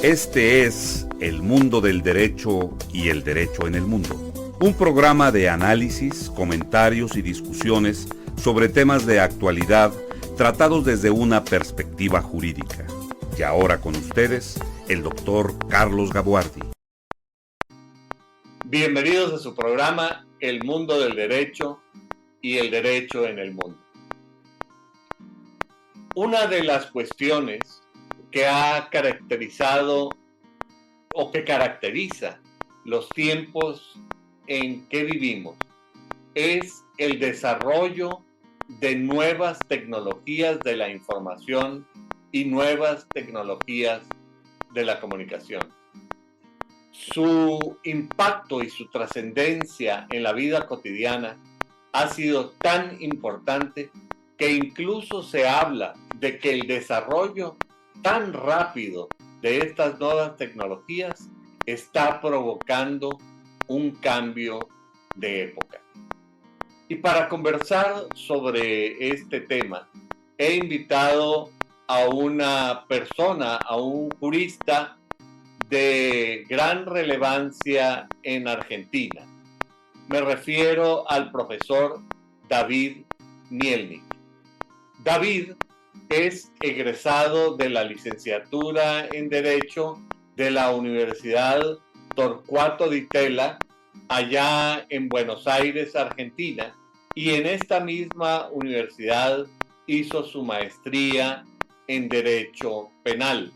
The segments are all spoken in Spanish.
Este es El Mundo del Derecho y el Derecho en el Mundo, un programa de análisis, comentarios y discusiones sobre temas de actualidad tratados desde una perspectiva jurídica. Y ahora con ustedes, el doctor Carlos Gabuardi. Bienvenidos a su programa El Mundo del Derecho y el Derecho en el Mundo. Una de las cuestiones que ha caracterizado o que caracteriza los tiempos en que vivimos es el desarrollo de nuevas tecnologías de la información y nuevas tecnologías de la comunicación. Su impacto y su trascendencia en la vida cotidiana ha sido tan importante que incluso se habla de que el desarrollo tan rápido de estas nuevas tecnologías está provocando un cambio de época. Y para conversar sobre este tema, he invitado a una persona, a un jurista de gran relevancia en Argentina. Me refiero al profesor David Mielnik. David es egresado de la licenciatura en Derecho de la Universidad Torcuato Di Tella, allá en Buenos Aires, Argentina, y en esta misma universidad hizo su maestría en Derecho Penal,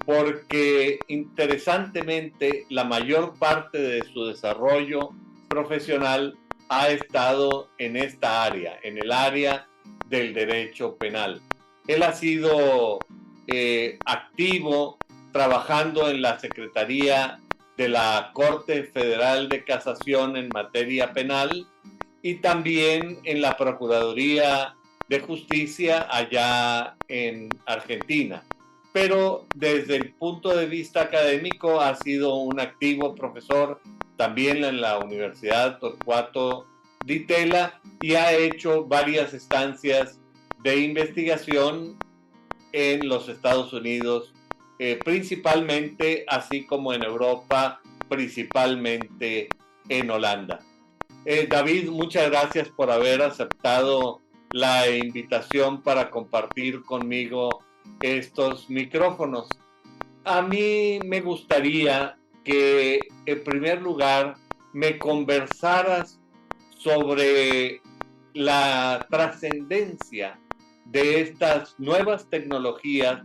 porque interesantemente la mayor parte de su desarrollo profesional ha estado en esta área, en el área del derecho penal. Él ha sido activo trabajando en la Secretaría de la Corte Federal de Casación en materia penal y también en la Procuraduría de Justicia allá en Argentina. Pero desde el punto de vista académico ha sido un activo profesor también en la Universidad Torcuato Di Tella y ha hecho varias estancias de investigación en los Estados Unidos, principalmente, así como en Europa, principalmente en Holanda. David, muchas gracias por haber aceptado la invitación para compartir conmigo estos micrófonos. A mí me gustaría que, en primer lugar, me conversaras sobre la trascendencia de estas nuevas tecnologías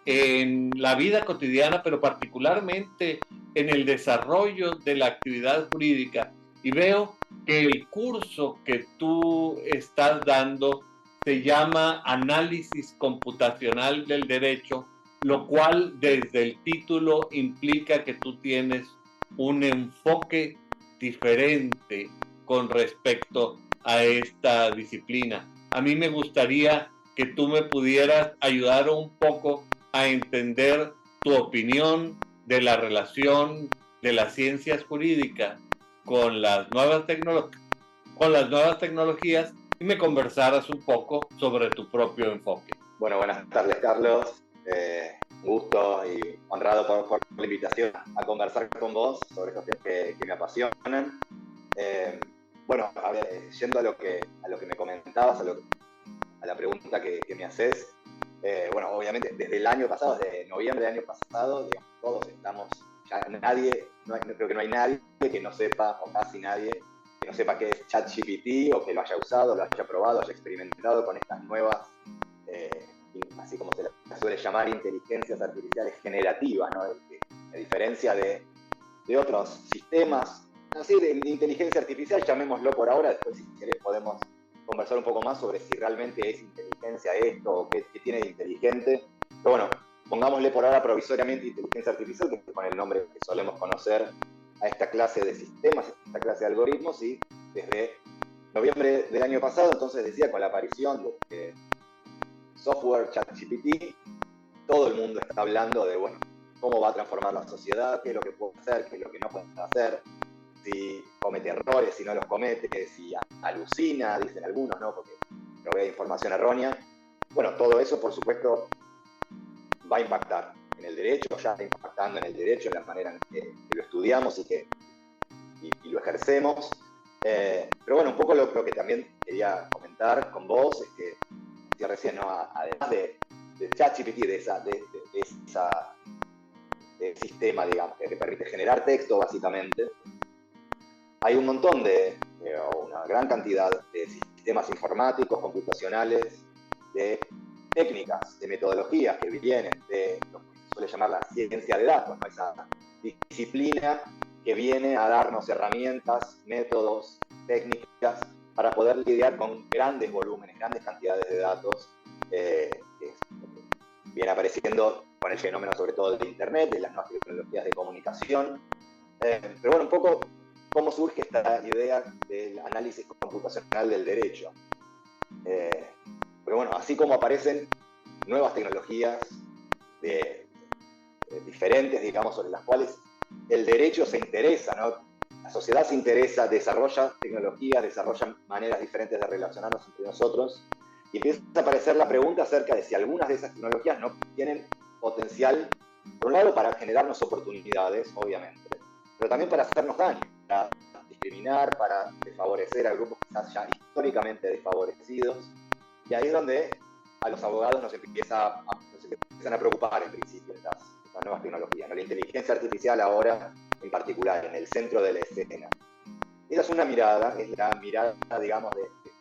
en la vida cotidiana, pero particularmente en el desarrollo de la actividad jurídica. Y veo que el curso que tú estás dando se llama Análisis Computacional del Derecho, lo cual desde el título implica que tú tienes un enfoque diferente con respecto a esta disciplina. A mí me gustaría que tú me pudieras ayudar un poco a entender tu opinión de la relación de las ciencias jurídicas con las nuevas tecnologías y me conversaras un poco sobre tu propio enfoque. Bueno, buenas tardes, Carlos. Gusto y honrado por la invitación a conversar con vos sobre estos temas que me apasionan. Bueno, a ver, yendo a lo que me comentabas, a la pregunta que me haces, bueno, obviamente desde el año pasado, desde noviembre del año pasado, digamos, todos estamos, ya creo que no hay nadie que no sepa, o casi nadie, que no sepa qué es ChatGPT o que lo haya usado, lo haya probado, haya experimentado con estas nuevas, así como se las suele llamar, inteligencias artificiales generativas, ¿no? A diferencia de otros sistemas, así de inteligencia artificial, llamémoslo por ahora, después si querés podemos conversar un poco más sobre si realmente es inteligencia esto o qué tiene de inteligente. Pero bueno, pongámosle por ahora provisoriamente inteligencia artificial, que es con el nombre que solemos conocer a esta clase de sistemas, a esta clase de algoritmos, y desde noviembre del año pasado, entonces decía, con la aparición de software ChatGPT, todo el mundo está hablando de, bueno, cómo va a transformar la sociedad, qué es lo que puede hacer, qué es lo que no puede hacer, si comete errores, si no los comete, si alucina, dicen algunos, ¿no? Porque provee información errónea. Bueno, todo eso, por supuesto, va a impactar en el derecho, ya está impactando en el derecho, en la manera en que lo estudiamos y lo ejercemos. Pero bueno, un poco lo que también quería comentar con vos es que, decía recién, ¿no? Además de ChatGPT, de ese sistema, digamos, que te permite generar texto, básicamente, hay un montón o una gran cantidad de sistemas informáticos, computacionales, de técnicas, de metodologías que vienen de lo que se suele llamar la ciencia de datos, ¿no? Esa disciplina que viene a darnos herramientas, métodos, técnicas para poder lidiar con grandes volúmenes, grandes cantidades de datos que viene apareciendo con el fenómeno sobre todo de Internet, de las nuevas tecnologías de comunicación. Pero bueno, un poco cómo surge esta idea del análisis computacional del derecho. Pero bueno, así como aparecen nuevas tecnologías diferentes, digamos, sobre las cuales el derecho se interesa, ¿no? La sociedad se interesa, desarrolla tecnologías, desarrolla maneras diferentes de relacionarnos entre nosotros, y empieza a aparecer la pregunta acerca de si algunas de esas tecnologías no tienen potencial, por un lado, para generarnos oportunidades, obviamente, pero también para hacernos daño, para discriminar, para desfavorecer a grupos quizás ya históricamente desfavorecidos. Y ahí es donde a los abogados nos empiezan a preocupar, en principio, estas nuevas tecnologías, ¿no? La inteligencia artificial ahora, en particular, en el centro de la escena. Esa es una mirada, es la mirada, digamos,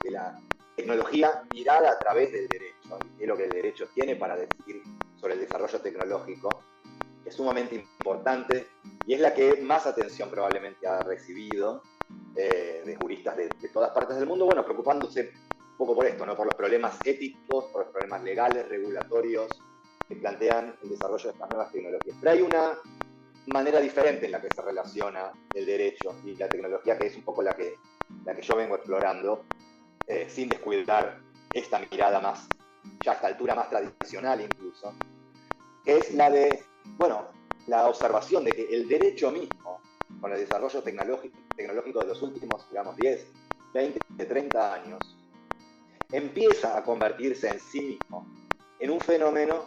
de la tecnología mirada a través del derecho, y es lo que el derecho tiene para decir sobre el desarrollo tecnológico, que es sumamente importante y es la que más atención probablemente ha recibido de juristas de todas partes del mundo, bueno, preocupándose un poco por esto, ¿no? Por los problemas éticos, por los problemas legales, regulatorios que plantean el desarrollo de estas nuevas tecnologías. Pero hay una manera diferente en la que se relaciona el derecho y la tecnología, que es un poco la que yo vengo explorando, sin descuidar esta mirada más, ya a esta altura más tradicional incluso, que es la de, bueno, la observación de que el derecho mismo, con el desarrollo tecnológico de los últimos, digamos, 10, 20, 30 años, empieza a convertirse en sí mismo en un fenómeno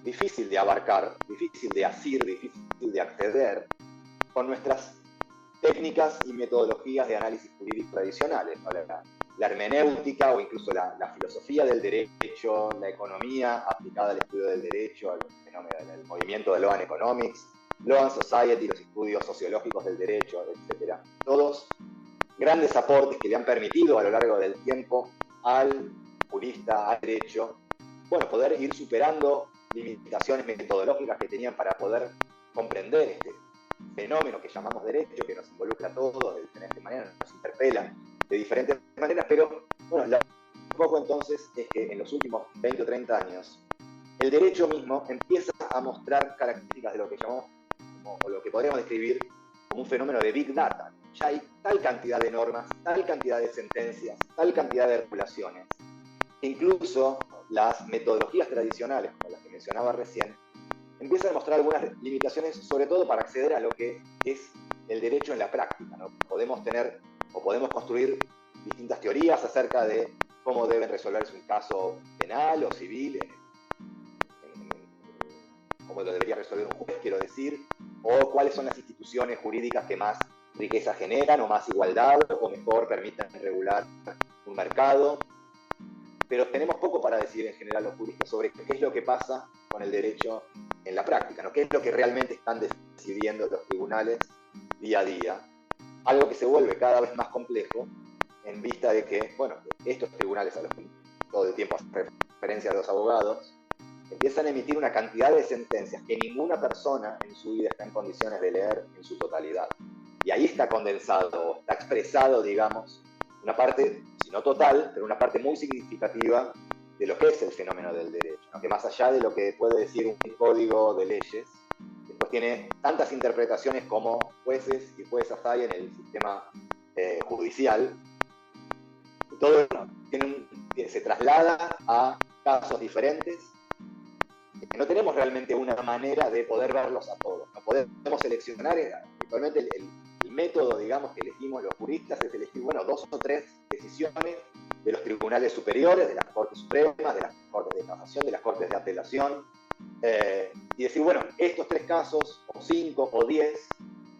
difícil de abarcar, difícil de asir, difícil de acceder con nuestras técnicas y metodologías de análisis jurídico tradicionales, ¿no? La hermenéutica o incluso la filosofía del derecho, la economía aplicada al estudio del derecho, al fenómeno del movimiento de Law and Economics, Law and Society, los estudios sociológicos del derecho, etc. Todos grandes aportes que le han permitido a lo largo del tiempo al jurista, al derecho, bueno, poder ir superando limitaciones metodológicas que tenían para poder comprender este fenómeno que llamamos derecho, que nos involucra a todos de diferentes maneras, nos interpela de diferentes maneras, pero bueno, un poco entonces es que en los últimos 20 o 30 años el derecho mismo empieza a mostrar características de lo que llamamos, o lo que podríamos describir como un fenómeno de Big Data. Ya hay tal cantidad de normas, tal cantidad de sentencias, tal cantidad de regulaciones, que incluso las metodologías tradicionales, como las que mencionaba recién, empiezan a mostrar algunas limitaciones, sobre todo para acceder a lo que es el derecho en la práctica, ¿no? Podemos tener o podemos construir distintas teorías acerca de cómo deben resolverse un caso penal o civil, cómo lo debería resolver un juez, quiero decir, o cuáles son las instituciones jurídicas que más riqueza generan o más igualdad o mejor permiten regular un mercado. Pero tenemos poco para decir en general los juristas sobre qué es lo que pasa con el derecho en la práctica, ¿no? ¿Qué es lo que realmente están decidiendo los tribunales día a día? Algo que se vuelve cada vez más complejo en vista de que, bueno, estos tribunales a los que todo el tiempo hace referencia a los abogados, empiezan a emitir una cantidad de sentencias que ninguna persona en su vida está en condiciones de leer en su totalidad. Y ahí está condensado, está expresado, digamos, una parte, si no total, pero una parte muy significativa de lo que es el fenómeno del derecho, ¿no? Que más allá de lo que puede decir un código de leyes, después tiene tantas interpretaciones como jueces y juezas hay en el sistema judicial. Y todo se traslada a casos diferentes, que no tenemos realmente una manera de poder verlos a todos. No podemos seleccionar, actualmente el método, digamos, que elegimos los juristas es elegir, bueno, 2 o 3 decisiones de los tribunales superiores, de las Cortes Supremas, de las Cortes de Casación, de las Cortes de Apelación, y decir, bueno, estos 3 casos, o 5, o 10,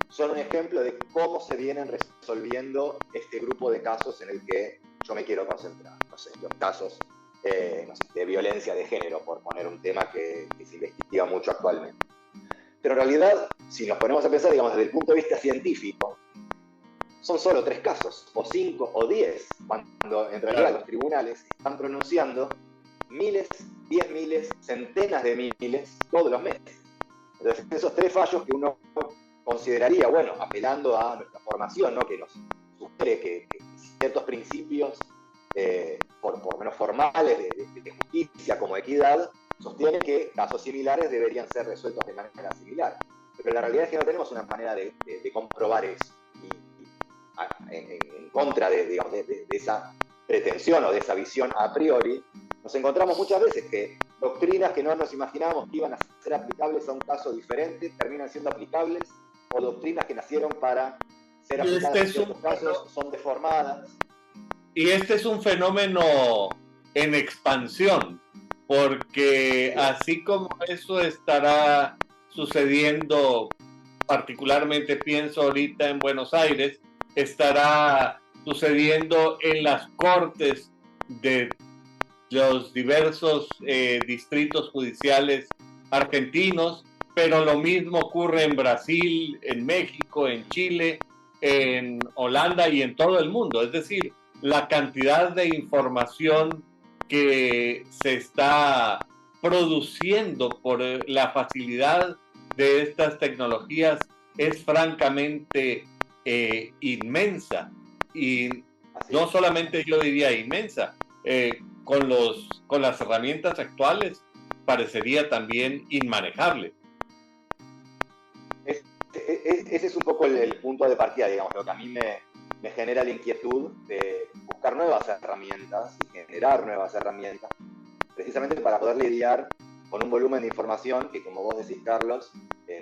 son un ejemplo de cómo se vienen resolviendo este grupo de casos en el que yo me quiero concentrar. No sé, los casos no sé, de violencia de género, por poner un tema que se investiga mucho actualmente. Pero en realidad, si nos ponemos a pensar, digamos, desde el punto de vista científico, son solo 3 casos, o 5, o 10, cuando en realidad los tribunales están pronunciando miles, 10 miles, centenas de miles todos los meses. Entonces, esos 3 fallos que uno consideraría, bueno, apelando a nuestra formación, ¿no?, que nos sugiere que ciertos principios, por lo menos formales, de justicia como equidad, sostienen que casos similares deberían ser resueltos de manera similar. Pero la realidad es que no tenemos una manera de comprobar eso. En contra de esa pretensión o de esa visión a priori, nos encontramos muchas veces que doctrinas que no nos imaginábamos que iban a ser aplicables a un caso diferente terminan siendo aplicables, o doctrinas que nacieron para ser aplicadas en ciertos casos son deformadas. Y este es un fenómeno en expansión, porque así como eso estará sucediendo, particularmente pienso ahorita en Buenos Aires, estará sucediendo en las cortes de los diversos distritos judiciales argentinos, pero lo mismo ocurre en Brasil, en México, en Chile, en Holanda y en todo el mundo. Es decir, la cantidad de información que se está produciendo por la facilidad de estas tecnologías es francamente inmensa, y no solamente yo diría inmensa, con las herramientas actuales parecería también inmanejable. Ese es un poco el punto de partida, digamos, lo que a mí me genera la inquietud de buscar nuevas herramientas y generar nuevas herramientas, precisamente para poder lidiar con un volumen de información que, como vos decís, Carlos,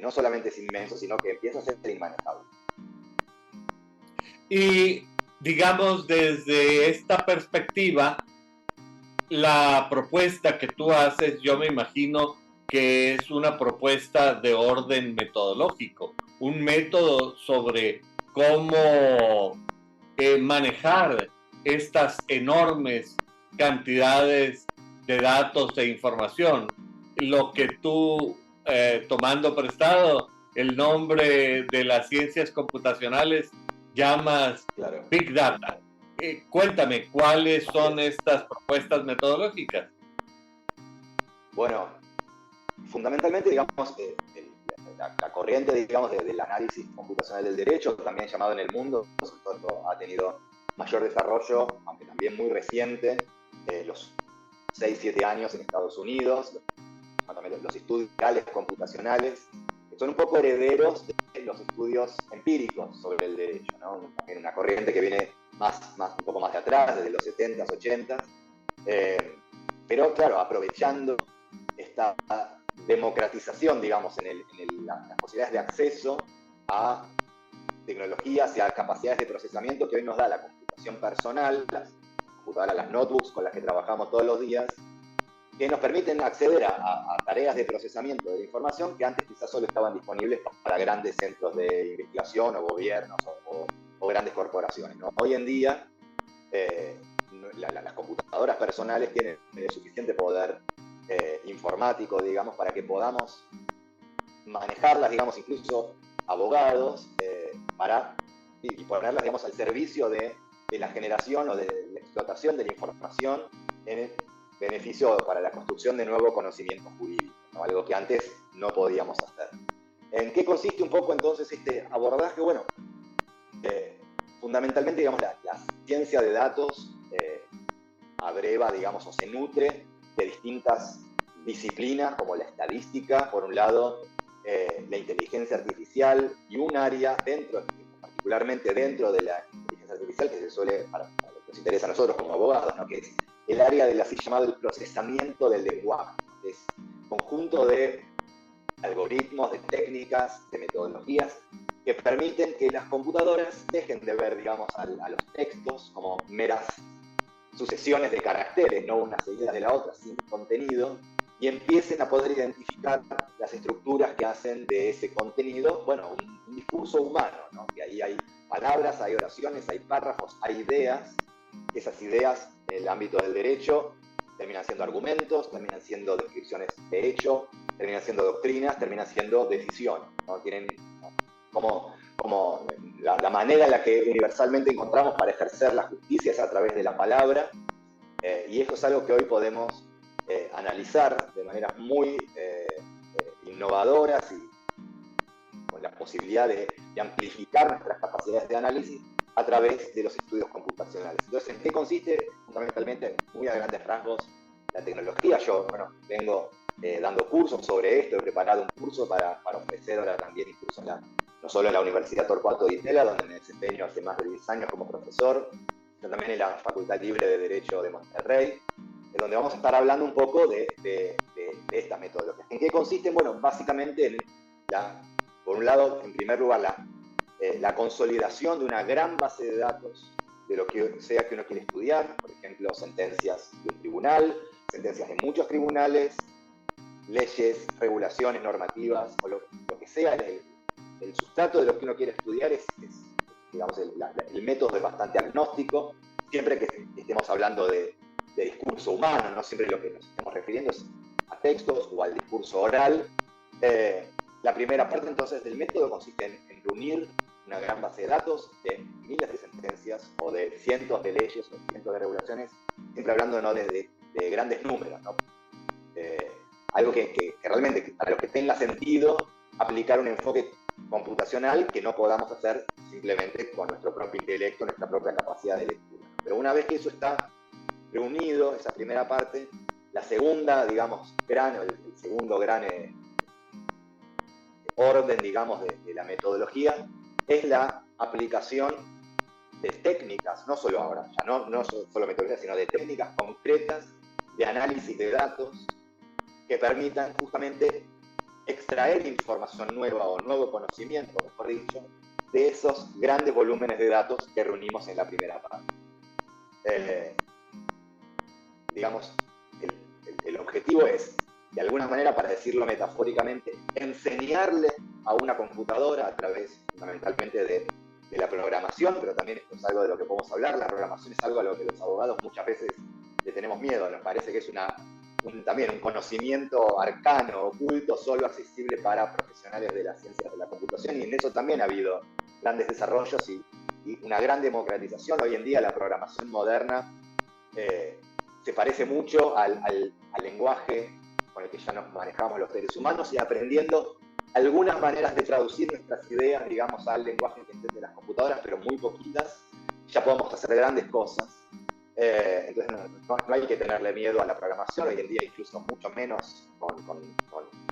no solamente es inmenso, sino que empieza a ser inmanejable. Y, digamos, desde esta perspectiva, la propuesta que tú haces, yo me imagino que es una propuesta de orden metodológico, un método sobre cómo manejar estas enormes cantidades de datos e información. Lo que tú, tomando prestado el nombre de las ciencias computacionales, llamas Big Data. Cuéntame, ¿cuáles son estas propuestas metodológicas? Bueno, fundamentalmente, digamos, la corriente, digamos, del análisis computacional del derecho, también llamado en el mundo, ha tenido mayor desarrollo, aunque también muy reciente, los 6-7 años en Estados Unidos, los estudios computacionales, que son un poco herederos de los estudios empíricos sobre el derecho, ¿no? También una corriente que viene un poco más de atrás, desde los 70s, 80s, pero claro, aprovechando esta democratización, digamos, en las posibilidades de acceso a tecnologías y a capacidades de procesamiento que hoy nos da la computación personal, las computadoras, las notebooks con las que trabajamos todos los días, que nos permiten acceder a tareas de procesamiento de la información que antes quizás solo estaban disponibles para grandes centros de investigación o gobiernos o grandes corporaciones, ¿no? Hoy en día las computadoras personales tienen el suficiente poder informático, digamos, para que podamos manejarlas, digamos, incluso abogados, y ponerlas, digamos, al servicio de la generación o de la explotación de la información en beneficio para la construcción de nuevo conocimiento jurídico, ¿no? Algo que antes no podíamos hacer. ¿En qué consiste un poco entonces este abordaje? Bueno, fundamentalmente, digamos, la ciencia de datos abreva, digamos, o se nutre de distintas disciplinas como la estadística, por un lado, la inteligencia artificial, y un área particularmente dentro de la inteligencia artificial que se suele, para lo que nos interesa a nosotros como abogados, ¿no?, que es el área del así llamado el procesamiento del lenguaje, que es un conjunto de algoritmos, de técnicas, de metodologías que permiten que las computadoras dejen de ver, digamos, a los textos como meras sucesiones de caracteres, no una seguida de la otra, sin contenido, y empiecen a poder identificar las estructuras que hacen de ese contenido, bueno, un discurso humano, ¿no? Que ahí hay palabras, hay oraciones, hay párrafos, hay ideas, que esas ideas en el ámbito del derecho terminan siendo argumentos, terminan siendo descripciones de hecho, terminan siendo doctrinas, terminan siendo decisiones, ¿no? Tienen como la manera en la que universalmente encontramos para ejercer la justicia es a través de la palabra, y esto es algo que hoy podemos analizar de maneras muy innovadoras y con la posibilidad de amplificar nuestras capacidades de análisis a través de los estudios computacionales. Entonces, ¿en qué consiste? Fundamentalmente, muy a grandes rasgos, la tecnología. Yo, vengo dando cursos sobre esto, he preparado un curso para ofrecer ahora también, incluso no solo en la Universidad Torcuato Di Tella, donde me desempeño hace más de 10 años como profesor, sino también en la Facultad Libre de Derecho de Monterrey, en donde vamos a estar hablando un poco de estas metodologías. ¿En qué consisten? Bueno, básicamente, por un lado, en primer lugar, la consolidación de una gran base de datos de lo que sea que uno quiere estudiar, por ejemplo, sentencias de un tribunal, sentencias de muchos tribunales, leyes, regulaciones, normativas, o lo que sea. El sustrato de lo que uno quiere estudiar digamos, el método es bastante agnóstico, siempre que estemos hablando de discurso humano, no siempre lo que nos estemos refiriendo es a textos o al discurso oral. La primera parte entonces del método consiste en reunir una gran base de datos de miles de sentencias o de cientos de leyes o cientos de regulaciones, siempre hablando, ¿no?, de grandes números, ¿no? Algo que realmente para lo que tenga sentido aplicar un enfoque computacional que no podamos hacer simplemente con nuestro propio intelecto, nuestra propia capacidad de lectura. Pero una vez que eso está reunido, esa primera parte, la segunda, digamos, el segundo gran orden, digamos, de la metodología es la aplicación de técnicas, no solo ahora, ya no solo metodologías, sino de técnicas concretas de análisis de datos que permitan justamente extraer información nueva o nuevo conocimiento, mejor dicho, de esos grandes volúmenes de datos que reunimos en la primera parte. Digamos, el objetivo es, de alguna manera, para decirlo metafóricamente, enseñarle a una computadora a través fundamentalmente de la programación, pero también esto es algo de lo que podemos hablar. La programación es algo a lo que los abogados muchas veces le tenemos miedo, nos parece que es también un conocimiento arcano, oculto, solo accesible para profesionales de las ciencias de la computación, y en eso también ha habido grandes desarrollos y una gran democratización. Hoy en día la programación moderna se parece mucho al lenguaje con el que ya nos manejamos los seres humanos, y aprendiendo algunas maneras de traducir nuestras ideas, digamos, al lenguaje que entienden las computadoras, pero muy poquitas, ya podemos hacer grandes cosas. Entonces no hay que tenerle miedo a la programación. Hoy en día incluso mucho menos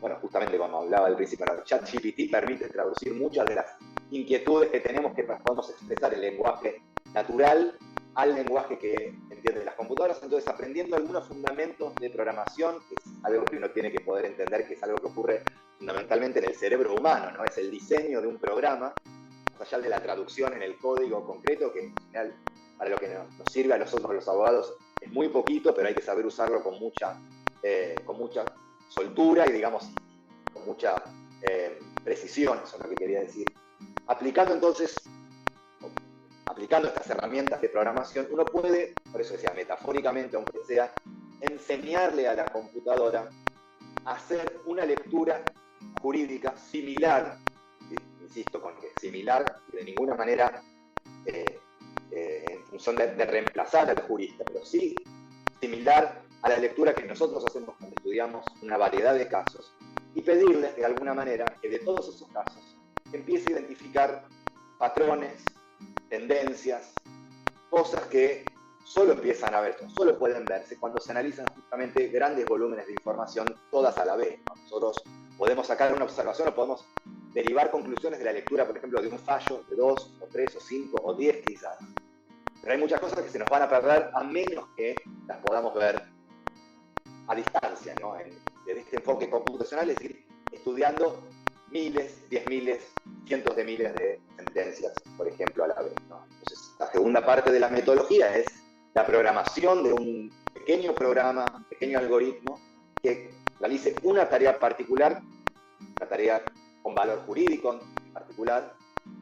bueno, justamente como hablaba al principio, ¿no? ChatGPT permite traducir muchas de las inquietudes que tenemos, que podemos expresar el lenguaje natural al lenguaje que entienden las computadoras. Entonces, aprendiendo algunos fundamentos de programación, que es algo que uno tiene que poder entender, que es algo que ocurre fundamentalmente en el cerebro humano, ¿no? Es el diseño de un programa, más allá de la traducción en el código concreto, que en general, para lo que nos sirve a nosotros los abogados, es muy poquito, pero hay que saber usarlo con mucha soltura y, digamos, con mucha precisión. Eso es lo que quería decir. Aplicando estas herramientas de programación, uno puede, por eso decía metafóricamente, aunque sea, enseñarle a la computadora a hacer una lectura jurídica similar, insisto con que similar, de ninguna manera en función de reemplazar al jurista, pero sí similar a la lectura que nosotros hacemos cuando estudiamos una variedad de casos, y pedirles de alguna manera que de todos esos casos empiece a identificar patrones, tendencias, cosas que solo empiezan a verse, solo pueden verse cuando se analizan justamente grandes volúmenes de información todas a la vez, ¿no? Nosotros podemos sacar una observación o podemos derivar conclusiones de la lectura, por ejemplo, de un fallo de 2 o 3 o 5 o 10 quizás. Pero hay muchas cosas que se nos van a perder a menos que las podamos ver a distancia, ¿no? Desde este enfoque computacional, es decir, estudiando miles, 10 miles, cientos de miles de sentencias, por ejemplo, a la vez, ¿no? Entonces, la segunda parte de la metodología es la programación de un pequeño programa, un pequeño algoritmo que realice una tarea particular, una tarea con valor jurídico en particular,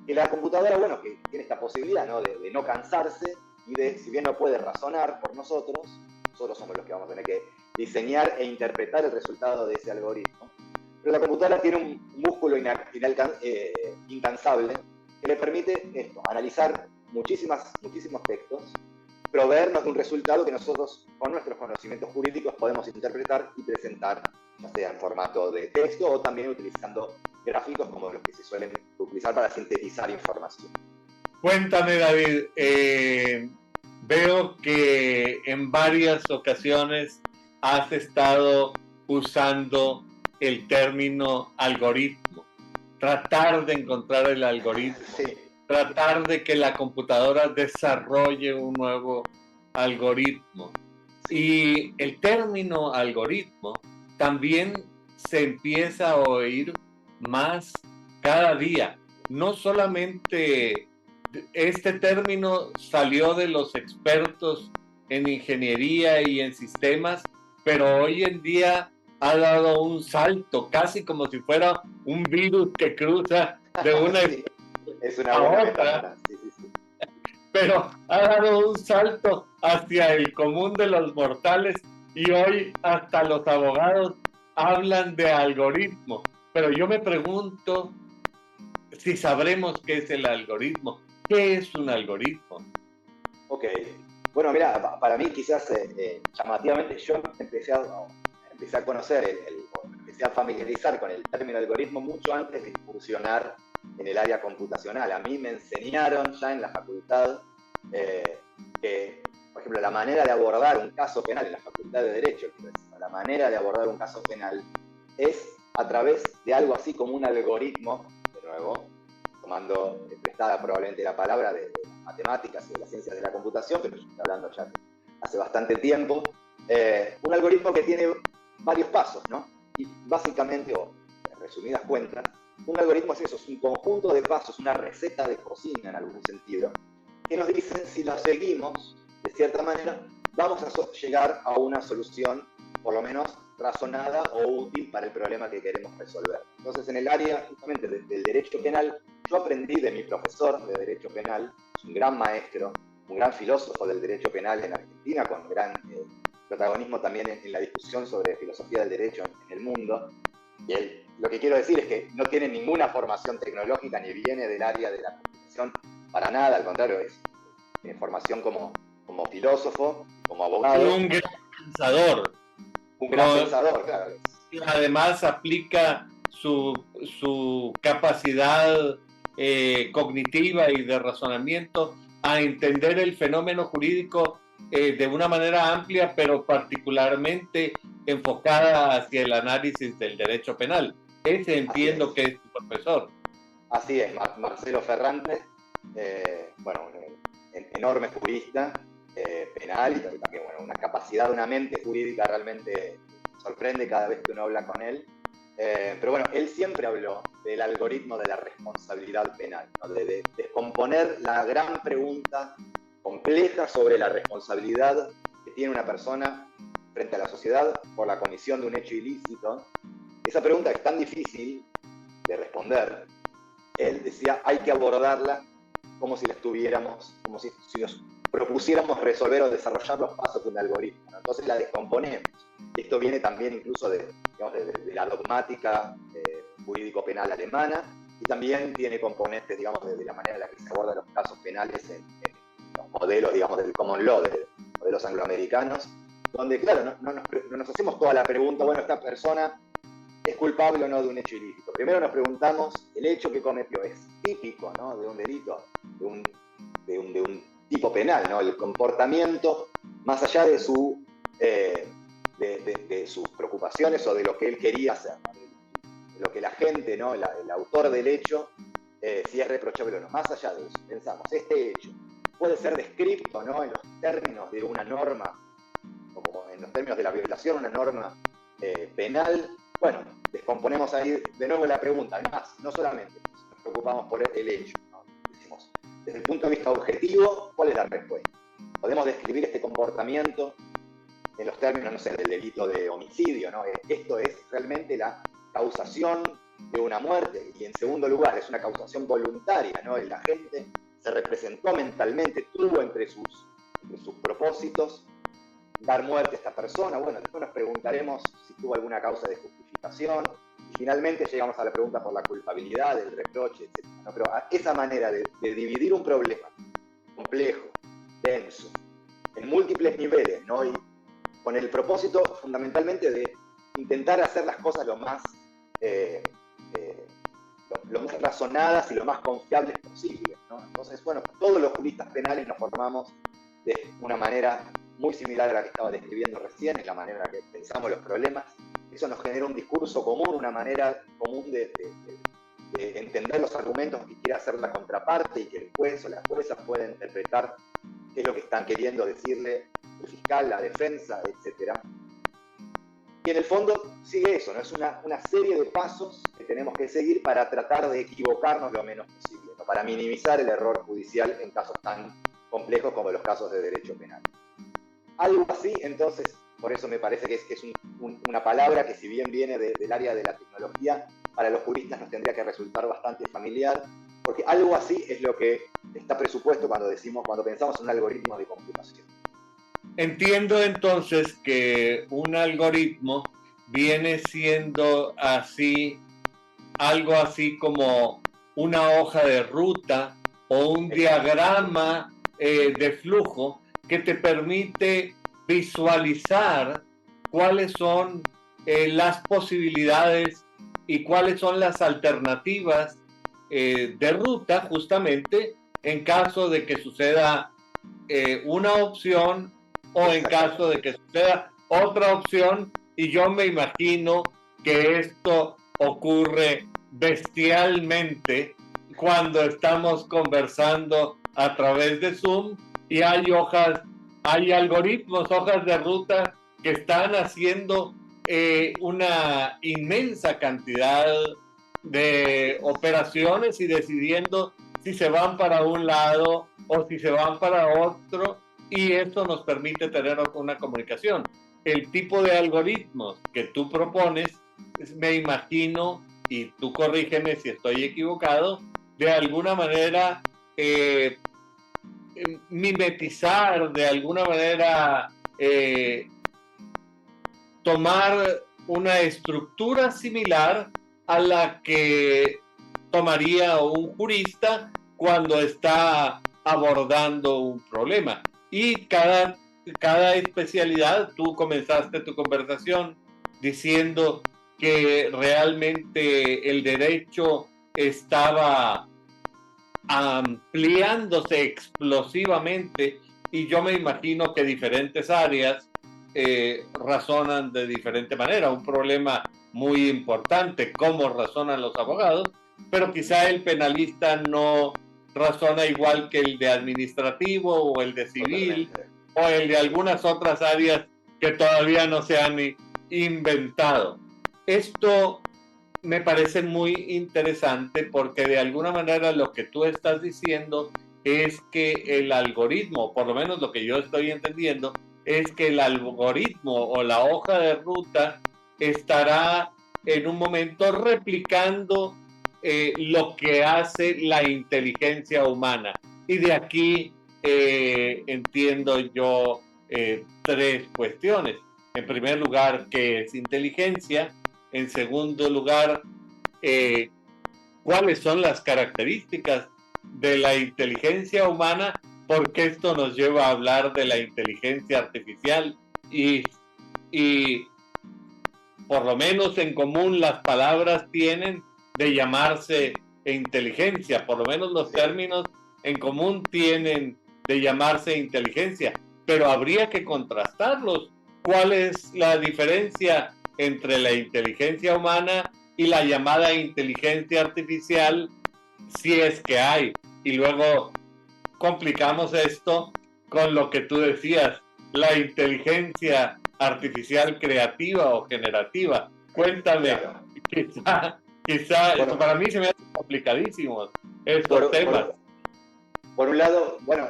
que la computadora, bueno, que tiene esta posibilidad, ¿no? De no cansarse y de, si bien no puede razonar por nosotros somos los que vamos a tener que diseñar e interpretar el resultado de ese algoritmo. Pero la computadora tiene un músculo incansable que le permite esto, analizar muchísimos textos, proveernos de un resultado que nosotros, con nuestros conocimientos jurídicos, podemos interpretar y presentar, ya sea en formato de texto o también utilizando gráficos como los que se suelen utilizar para sintetizar información. Cuéntame, David, veo que en varias ocasiones has estado usando el término algoritmo, tratar de encontrar el algoritmo, sí. Tratar de que la computadora desarrolle un nuevo algoritmo. Y el término algoritmo también se empieza a oír más cada día. No solamente este término salió de los expertos en ingeniería y en sistemas, pero hoy en día ha dado un salto, casi como si fuera un virus que cruza de una sí, es una buena metáfora. Sí. Pero ha dado un salto hacia el común de los mortales y hoy hasta los abogados hablan de algoritmo. Pero yo me pregunto si sabremos qué es el algoritmo. ¿Qué es un algoritmo? Ok. Bueno, mira, para mí quizás llamativamente yo empecé a conocer, empecé a familiarizar con el término algoritmo mucho antes de incursionar en el área computacional. A mí me enseñaron ya en la facultad que, por ejemplo, la manera de abordar un caso penal en la Facultad de Derecho, la manera de abordar un caso penal es a través de algo así como un algoritmo, de nuevo, tomando prestada probablemente la palabra de matemáticas y de las ciencias de la computación, pero yo estoy hablando ya hace bastante tiempo, un algoritmo que tiene varios pasos, ¿no? Y básicamente, o en resumidas cuentas, un algoritmo es eso, es un conjunto de pasos, una receta de cocina en algún sentido, que nos dicen si lo seguimos, de cierta manera, vamos a llegar a una solución, por lo menos razonada o útil para el problema que queremos resolver. Entonces, en el área justamente del derecho penal, yo aprendí de mi profesor de derecho penal, un gran maestro, un gran filósofo del derecho penal en Argentina, con gran protagonismo también en la discusión sobre filosofía del derecho en el mundo. Y él, lo que quiero decir es que no tiene ninguna formación tecnológica ni viene del área de la computación para nada, al contrario, tiene formación como filósofo, como abogado. Un gran pensador. Un gran pensador, claro. Además aplica su capacidad cognitiva y de razonamiento a entender el fenómeno jurídico de una manera amplia, pero particularmente enfocada hacia el análisis del derecho penal. Ese entiendo que es tu profesor. Así es, Marcelo Ferrante, bueno, un enorme jurista penal y también bueno, una capacidad, una mente jurídica realmente sorprende cada vez que uno habla con él. Pero bueno, él siempre habló del algoritmo de la responsabilidad penal, ¿no? De descomponer la gran pregunta compleja sobre la responsabilidad que tiene una persona frente a la sociedad por la comisión de un hecho ilícito. Esa pregunta es tan difícil de responder. Él decía, hay que abordarla como si la estuviéramos, como si nos propusiéramos resolver o desarrollar los pasos de un algoritmo, ¿no? Entonces la descomponemos. Esto viene también incluso de la dogmática jurídico-penal alemana y también tiene componentes, digamos, de la manera en la que se abordan los casos penales en los modelos, digamos, del common law, de modelos angloamericanos, donde, claro, no nos hacemos toda la pregunta, bueno, esta persona es culpable o no de un hecho ilícito. Primero nos preguntamos, ¿el hecho que cometió es típico, ¿no? de un delito, de un tipo penal, ¿no? El comportamiento, más allá de sus preocupaciones o de lo que él quería hacer, ¿no? De lo que la gente, ¿no? el autor del hecho, si es reprochable o no. Más allá de eso, pensamos, este hecho puede ser descrito, ¿no? En los términos de una norma, como en los términos de la violación, una norma penal. Bueno, descomponemos ahí de nuevo la pregunta. Además, no solamente nos preocupamos por el hecho, ¿no? Decimos, desde el punto de vista objetivo, ¿cuál es la respuesta? ¿Podemos describir este comportamiento en los términos, no sé, del delito de homicidio, ¿no? Esto es realmente la causación de una muerte, y en segundo lugar es una causación voluntaria, ¿no? El agente se representó mentalmente, tuvo entre sus propósitos dar muerte a esta persona. Bueno, después nos preguntaremos si tuvo alguna causa de justificación, y finalmente llegamos a la pregunta por la culpabilidad, el reproche, etc., ¿no? Pero esa manera de dividir un problema complejo, denso, en múltiples niveles, ¿no? Y con el propósito fundamentalmente de intentar hacer las cosas lo más razonadas y lo más confiables posible, ¿no? Entonces, bueno, todos los juristas penales nos formamos de una manera muy similar a la que estaba describiendo recién, es la manera en la que pensamos los problemas. Eso nos genera un discurso común, una manera común de entender los argumentos que quiere hacer la contraparte, y que el juez o la jueza pueda interpretar qué es lo que están queriendo decirle el fiscal, la defensa, etc. Y en el fondo sigue eso, ¿no? Es una serie de pasos que tenemos que seguir para tratar de equivocarnos lo menos posible, ¿no? Para minimizar el error judicial en casos tan complejos como los casos de derecho penal. Algo así, entonces, por eso me parece que es una palabra que, si bien viene del área de la tecnología, para los juristas nos tendría que resultar bastante familiar, porque algo así es lo que está presupuesto cuando pensamos en un algoritmo de computación. Entiendo entonces que un algoritmo viene siendo algo así como una hoja de ruta o un diagrama de flujo que te permite visualizar cuáles son las posibilidades y cuáles son las alternativas de ruta, justamente en caso de que suceda una opción o en caso de que suceda otra opción. Y yo me imagino que esto ocurre bestialmente cuando estamos conversando a través de Zoom y hay algoritmos, hojas de ruta que están haciendo una inmensa cantidad de operaciones y decidiendo si se van para un lado o si se van para otro, y esto nos permite tener una comunicación. El tipo de algoritmos que tú propones, me imagino, y tú corrígeme si estoy equivocado, de alguna manera mimetizar, de alguna manera tomar una estructura similar a la que tomaría un jurista cuando está abordando un problema. Y cada especialidad, tú comenzaste tu conversación diciendo que realmente el derecho estaba ampliándose explosivamente, y yo me imagino que diferentes áreas razonan de diferente manera. Un problema muy importante, cómo razonan los abogados, pero quizá el penalista no razona igual que el de administrativo o el de civil o el de algunas otras áreas que todavía no se han inventado. Esto me parece muy interesante porque de alguna manera lo que tú estás diciendo es que el algoritmo, por lo menos lo que yo estoy entendiendo, es que el algoritmo o la hoja de ruta estará en un momento replicando lo que hace la inteligencia humana. Y de aquí entiendo yo tres cuestiones. En primer lugar, ¿qué es inteligencia? En segundo lugar, ¿cuáles son las características de la inteligencia humana? Porque esto nos lleva a hablar de la inteligencia artificial y por lo menos en común las palabras tienen de llamarse inteligencia, por lo menos los términos en común tienen de llamarse inteligencia, pero habría que contrastarlos. ¿Cuál es la diferencia entre la inteligencia humana y la llamada inteligencia artificial, si es que hay? Y luego complicamos esto con lo que tú decías, la inteligencia artificial creativa o generativa. Cuéntame, quizá bueno, para mí se me hace complicadísimos estos temas. Por un lado, bueno,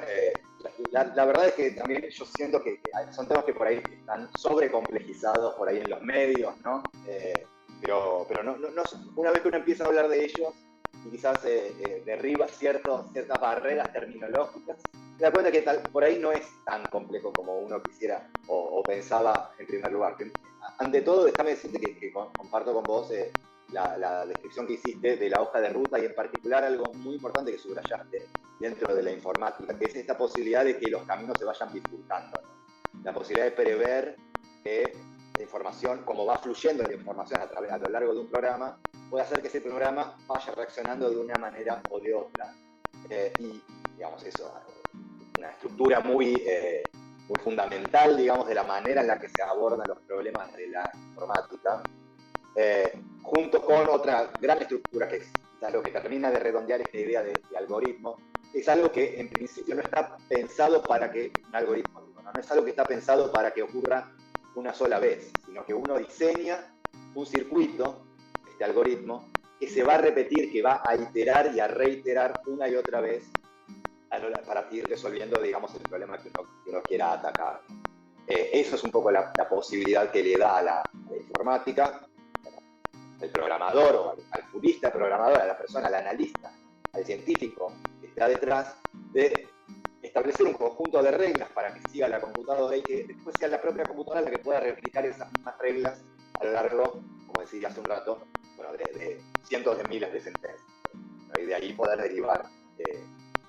la verdad es que también yo siento que son temas que por ahí están sobrecomplejizados por ahí en los medios, ¿no? Pero no, una vez que uno empieza a hablar de ellos y quizás derriba ciertas barreras terminológicas, se da cuenta que por ahí no es tan complejo como uno quisiera o pensaba en primer lugar. Ante todo, déjame decirte que comparto con vos la descripción que hiciste de la hoja de ruta y en particular algo muy importante que subrayaste dentro de la informática, que es esta posibilidad de que los caminos se vayan bifurcando, ¿no? La posibilidad de prever que la información, como va fluyendo la información a lo largo de un programa, puede hacer que ese programa vaya reaccionando de una manera o de otra. Y, digamos, eso, una estructura muy fundamental, digamos, de la manera en la que se abordan los problemas de la informática, junto con otra gran estructura que es lo que termina de redondear esta idea de algoritmo. Es algo que en principio no está pensado para que un algoritmo, no es algo que está pensado para que ocurra una sola vez, sino que uno diseña un circuito, este algoritmo, que se va a repetir, que va a iterar y a reiterar una y otra vez para ir resolviendo, digamos, el problema que uno quiera atacar. Eso es un poco la posibilidad que le da a la informática, al programador o al jurista programador, a la persona, al analista, al científico que está detrás, de establecer un conjunto de reglas para que siga la computadora y que después sea la propia computadora la que pueda replicar esas mismas reglas a lo largo, como decía hace un rato, de cientos de miles de sentencias. Y de ahí poder derivar.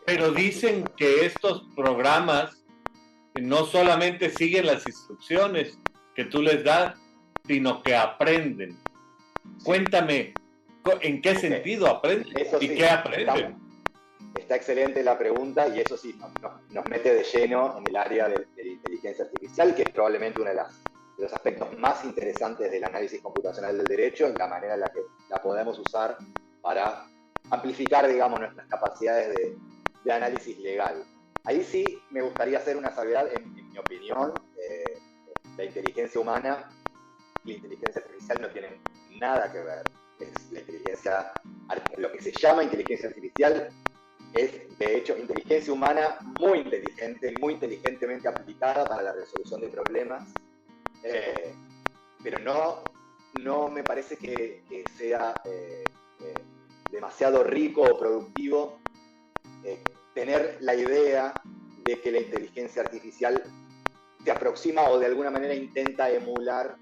Pero dicen que estos programas no solamente siguen las instrucciones que tú les das, sino que aprenden. Cuéntame, ¿en qué sentido aprenden? ¿Y qué aprenden? Está excelente la pregunta y eso sí nos mete de lleno en el área de la inteligencia artificial, que es probablemente uno de los aspectos más interesantes del análisis computacional del derecho, en la manera en la que la podemos usar para amplificar, digamos, nuestras capacidades de análisis legal. Ahí sí me gustaría hacer una salvedad, en mi opinión, la inteligencia humana y la inteligencia artificial no tienen nada que ver. Lo que se llama inteligencia artificial es, de hecho, inteligencia humana muy inteligente, muy inteligentemente aplicada para la resolución de problemas, pero no me parece que sea demasiado rico o productivo tener la idea de que la inteligencia artificial se aproxima o de alguna manera intenta emular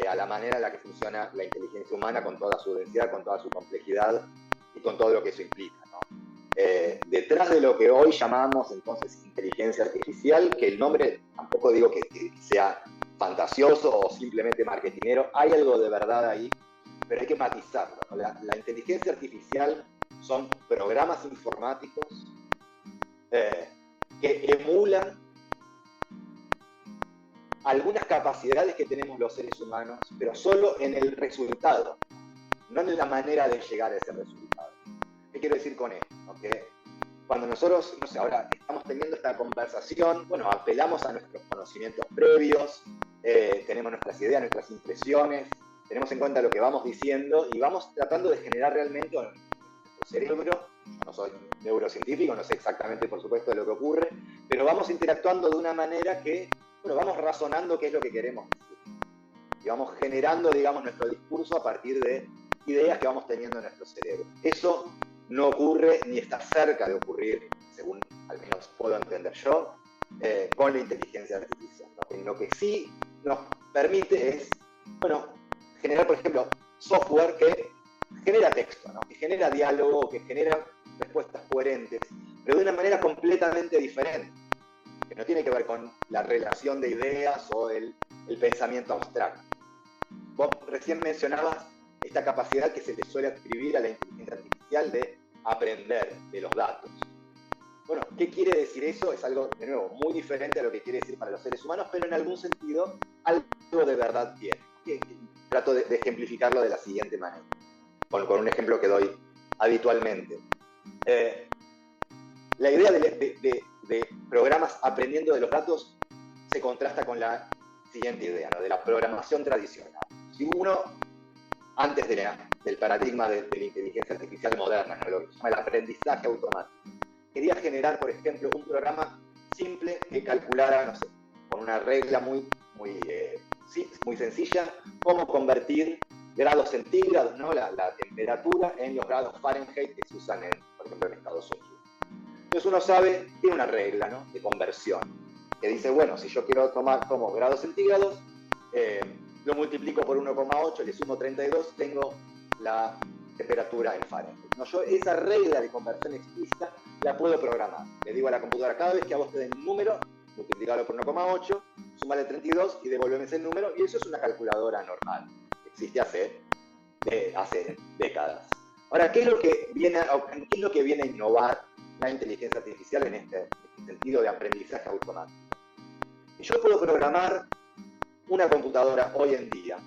a la manera en la que funciona la inteligencia humana, con toda su densidad, con toda su complejidad y con todo lo que eso implica, ¿no? Detrás de lo que hoy llamamos entonces inteligencia artificial, que el nombre tampoco digo que sea fantasioso o simplemente marketinero, hay algo de verdad ahí, pero hay que matizarlo, ¿no? La inteligencia artificial son programas informáticos que emulan algunas capacidades que tenemos los seres humanos, pero solo en el resultado, no en la manera de llegar a ese resultado. ¿Qué quiero decir con esto? Que cuando nosotros, no sé, ahora estamos teniendo esta conversación, bueno, apelamos a nuestros conocimientos previos, tenemos nuestras ideas, nuestras impresiones, tenemos en cuenta lo que vamos diciendo y vamos tratando de generar realmente en nuestro cerebro. Yo no soy neurocientífico, no sé exactamente, por supuesto, de lo que ocurre, pero vamos interactuando de una manera que, bueno, vamos razonando qué es lo que queremos decir. Y vamos generando, digamos, nuestro discurso a partir de ideas que vamos teniendo en nuestro cerebro. Eso no ocurre ni está cerca de ocurrir, según al menos puedo entender yo, con la inteligencia artificial, ¿no? Lo que sí nos permite es, bueno, generar, por ejemplo, software que genera texto, ¿no? Que genera diálogo, que genera respuestas coherentes, pero de una manera completamente diferente, que no tiene que ver con la relación de ideas o el pensamiento abstracto. Vos recién mencionabas esta capacidad que se le suele atribuir a la inteligencia artificial de aprender de los datos. Bueno, ¿qué quiere decir eso? Es algo, de nuevo, muy diferente a lo que quiere decir para los seres humanos, pero en algún sentido algo de verdad tiene. Trato de ejemplificarlo de la siguiente manera, con un ejemplo que doy habitualmente. La idea de programas aprendiendo de los datos se contrasta con la siguiente idea, ¿no? De la programación tradicional. Si uno, antes del paradigma de la inteligencia artificial moderna, ¿no? Lo que se llama el aprendizaje automático, quería generar, por ejemplo, un programa simple que calculara, no sé, con una regla muy sencilla, cómo convertir grados centígrados, ¿no? la temperatura en los grados Fahrenheit que se usan, por ejemplo, en Estados Unidos. Entonces uno sabe, tiene una regla, ¿no?, de conversión, que dice, bueno, si yo quiero tomo grados centígrados, lo multiplico por 1,8, le sumo 32, tengo la temperatura en Fahrenheit. No, yo esa regla de conversión explícita la puedo programar. Le digo a la computadora, cada vez que a vos te den un número, multiplicarlo por 1,8, sumarle 32 y devolverme ese número, y eso es una calculadora normal. Existe hace décadas. Ahora, ¿qué es lo que viene a innovar la inteligencia artificial en este sentido de aprendizaje automático? Yo puedo programar una computadora hoy en día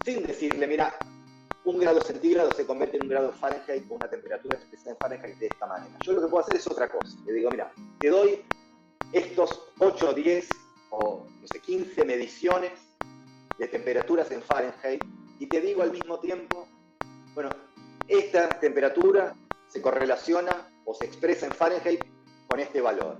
sin decirle, mira, un grado centígrado se convierte en un grado Fahrenheit con una temperatura expresada en Fahrenheit de esta manera. Yo lo que puedo hacer es otra cosa. Le digo, mira, te doy estos 8, 10 o no sé, 15 mediciones de temperaturas en Fahrenheit y te digo al mismo tiempo, bueno, esta temperatura se correlaciona o se expresa en Fahrenheit con este valor,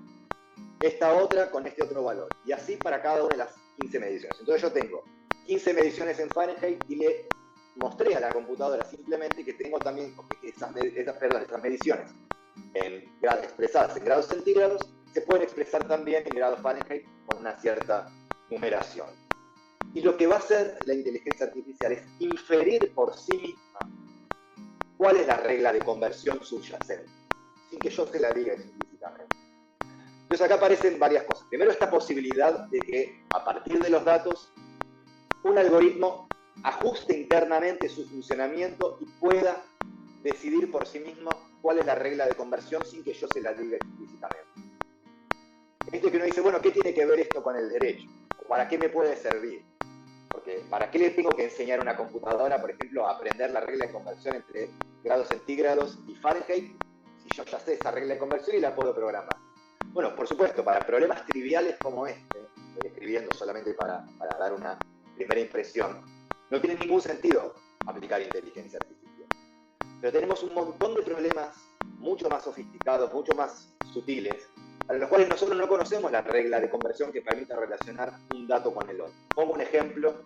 esta otra con este otro valor, y así para cada una de las 15 mediciones. Entonces yo tengo 15 mediciones en Fahrenheit y le mostré a la computadora simplemente que tengo también esas mediciones expresadas en grados centígrados se pueden expresar también en grados Fahrenheit con una cierta numeración. Y lo que va a hacer la inteligencia artificial es inferir por sí misma cuál es la regla de conversión subyacente, sin que yo se la diga explícitamente. Entonces acá aparecen varias cosas. Primero, esta posibilidad de que a partir de los datos un algoritmo ajuste internamente su funcionamiento y pueda decidir por sí mismo cuál es la regla de conversión sin que yo se la diga explícitamente. Esto que uno dice, bueno, ¿qué tiene que ver esto con el derecho? ¿O para qué me puede servir? Porque ¿para qué le tengo que enseñar a una computadora, por ejemplo, a aprender la regla de conversión entre grados centígrados y Fahrenheit si yo ya sé esa regla de conversión y la puedo programar? Bueno, por supuesto, para problemas triviales como este, estoy escribiendo solamente para dar una primera impresión, no tiene ningún sentido aplicar inteligencia artificial. Pero tenemos un montón de problemas mucho más sofisticados, mucho más sutiles, para los cuales nosotros no conocemos la regla de conversión que permita relacionar un dato con el otro. Pongo un ejemplo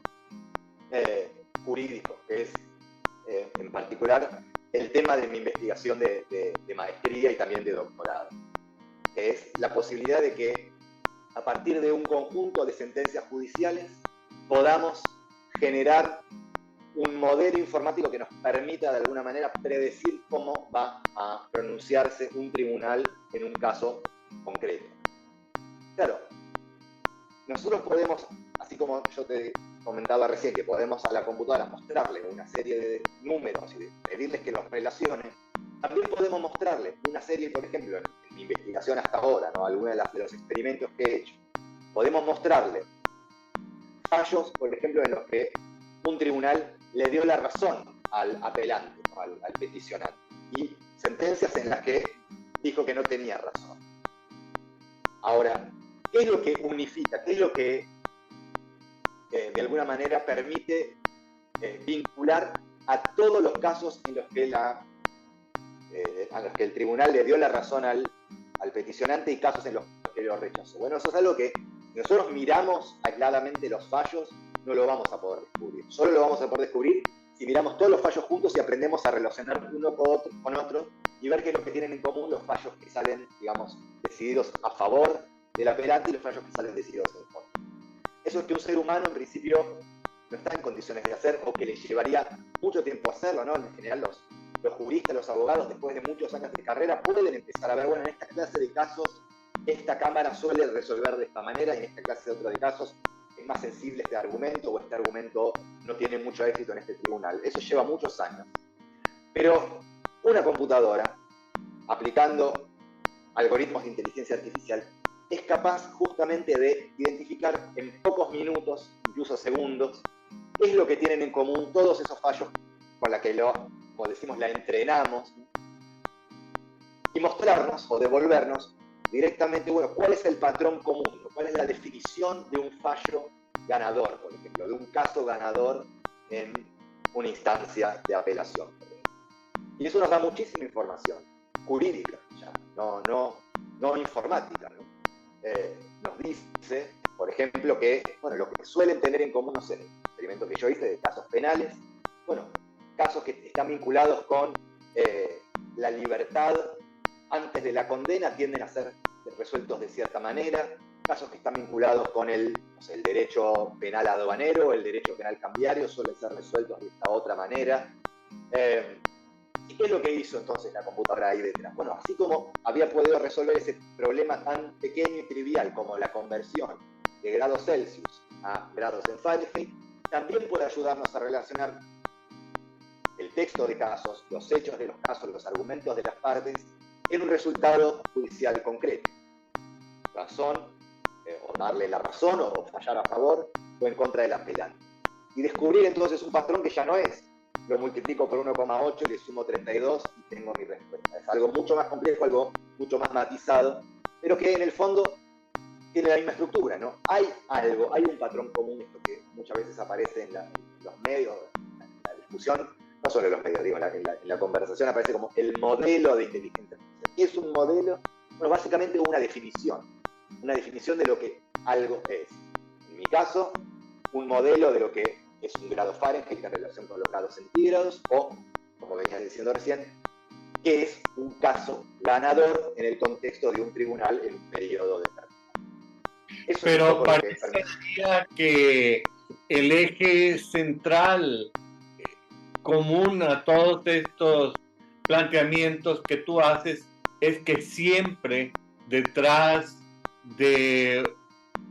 jurídico, que es en particular el tema de mi investigación de maestría y también de doctorado. Es la posibilidad de que a partir de un conjunto de sentencias judiciales podamos generar un modelo informático que nos permita de alguna manera predecir cómo va a pronunciarse un tribunal en un caso concreto. Claro, nosotros podemos, así como yo te comentaba recién, que podemos a la computadora mostrarle una serie de números y pedirles que los relacione, también podemos mostrarle una serie, por ejemplo, en mi investigación hasta ahora, ¿no?, algunos de los experimentos que he hecho, podemos mostrarle fallos, por ejemplo, en los que un tribunal le dio la razón al apelante, ¿no?, al peticionante, y sentencias en las que dijo que no tenía razón. Ahora, ¿qué es lo que unifica? ¿Qué es lo que de alguna manera permite vincular a todos los casos en los que el tribunal le dio la razón al peticionante y casos en los que lo rechazó? Bueno, eso es algo que si nosotros miramos aisladamente los fallos, no lo vamos a poder descubrir. Solo lo vamos a poder descubrir si miramos todos los fallos juntos y aprendemos a relacionar uno con otro y ver qué es lo que tienen en común los fallos que salen, digamos, decididos a favor del apelante y los fallos que salen decididos en contra. Eso es que un ser humano, en principio, no está en condiciones de hacer o que le llevaría mucho tiempo hacerlo, ¿no? En general, los juristas, los abogados, después de muchos años de carrera, pueden empezar a ver, bueno, en esta clase de casos, esta cámara suele resolver de esta manera y en esta clase de otro de casos es más sensible este argumento o este argumento no tiene mucho éxito en este tribunal. Eso lleva muchos años. Pero una computadora, aplicando algoritmos de inteligencia artificial, es capaz justamente de identificar en pocos minutos, incluso segundos, qué es lo que tienen en común todos esos fallos con la que como decimos, la entrenamos, y mostrarnos o devolvernos directamente, bueno, cuál es el patrón común, cuál es la definición de un fallo ganador, por ejemplo, de un caso ganador en una instancia de apelación. Y eso nos da muchísima información jurídica, ya. No no informática, ¿no? Nos dice, por ejemplo, que bueno, lo que suelen tener en común, no sé, el experimento que yo hice de casos penales, bueno, casos que están vinculados con la libertad antes de la condena tienden a ser resueltos de cierta manera, casos que están vinculados con el derecho penal aduanero, el derecho penal cambiario, suelen ser resueltos de esta otra manera. ¿Y qué es lo que hizo entonces la computadora ahí detrás? Bueno, así como había podido resolver ese problema tan pequeño y trivial como la conversión de grados Celsius a grados en Fahrenheit, también puede ayudarnos a relacionar el texto de casos, los hechos de los casos, los argumentos de las partes, en un resultado judicial concreto. Razón, o darle la razón, o fallar a favor o en contra del apelante. Y descubrir entonces un patrón que ya no es lo multiplico por 1,8 y le sumo 32 y tengo mi respuesta. Es algo mucho más complejo, algo mucho más matizado, pero que en el fondo tiene la misma estructura, ¿no? Hay algo, hay un patrón común, esto que muchas veces aparece en los medios, en la discusión, no solo en los medios, digo, en la conversación aparece como el modelo de inteligencia artificial. ¿Qué es un modelo? Bueno, básicamente una definición de lo que algo es. En mi caso, un modelo de lo que es un grado Fahrenheit en relación con los grados centígrados, o, como venía diciendo recién, que es un caso ganador en el contexto de un tribunal en un periodo determinado. Pero parecería que el eje central común a todos estos planteamientos que tú haces es que siempre detrás de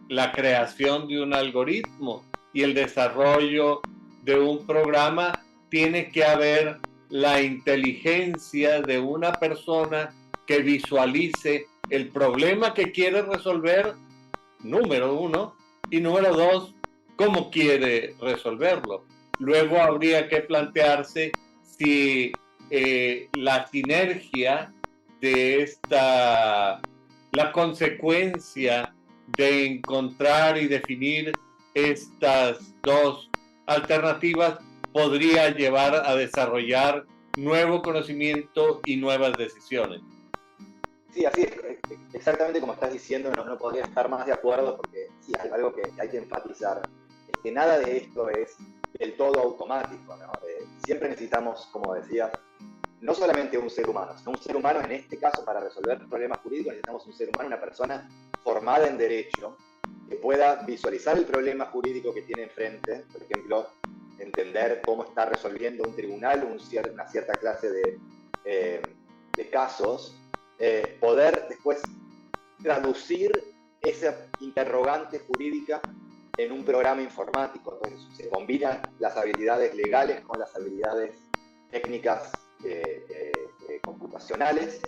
la creación de un algoritmo y el desarrollo de un programa tiene que haber la inteligencia de una persona que visualice el problema que quiere resolver, número uno, y número dos, cómo quiere resolverlo. Luego habría que plantearse si la sinergia de la consecuencia de encontrar y definir estas dos alternativas podría llevar a desarrollar nuevo conocimiento y nuevas decisiones. Sí, así es, exactamente como estás diciendo, no podría estar más de acuerdo, porque sí, algo que hay que enfatizar es que nada de esto es del todo automático, ¿no? Siempre necesitamos, como decías, no solamente un ser humano, sino un ser humano en este caso para resolver problemas jurídicos necesitamos un ser humano, una persona formada en derecho, que pueda visualizar el problema jurídico que tiene enfrente, por ejemplo, entender cómo está resolviendo un tribunal una cierta clase de casos, poder después traducir esa interrogante jurídica en un programa informático. Entonces se combinan las habilidades legales con las habilidades técnicas computacionales,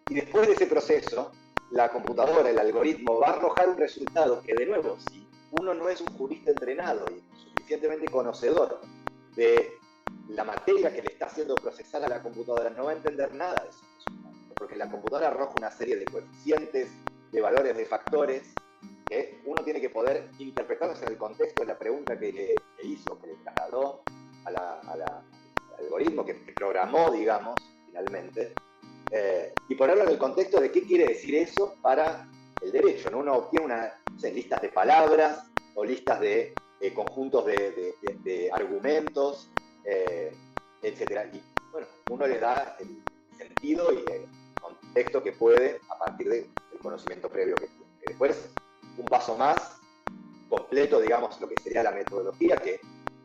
y después de ese proceso la computadora, el algoritmo va a arrojar un resultado que, de nuevo, si uno no es un jurista entrenado y suficientemente conocedor de la materia que le está haciendo procesar a la computadora, no va a entender nada de eso, porque la computadora arroja una serie de coeficientes, de valores, de factores, que uno tiene que poder interpretarlos en el contexto de la pregunta que le hizo, que le trasladó al algoritmo, que programó, digamos, finalmente, y ponerlo en el contexto de qué quiere decir eso para el derecho, ¿no? Uno obtiene listas de palabras o listas de conjuntos de argumentos, etc. Y bueno, uno le da el sentido y el contexto que puede a partir del conocimiento previo que tiene. Después, un paso más completo, digamos, lo que sería la metodología, que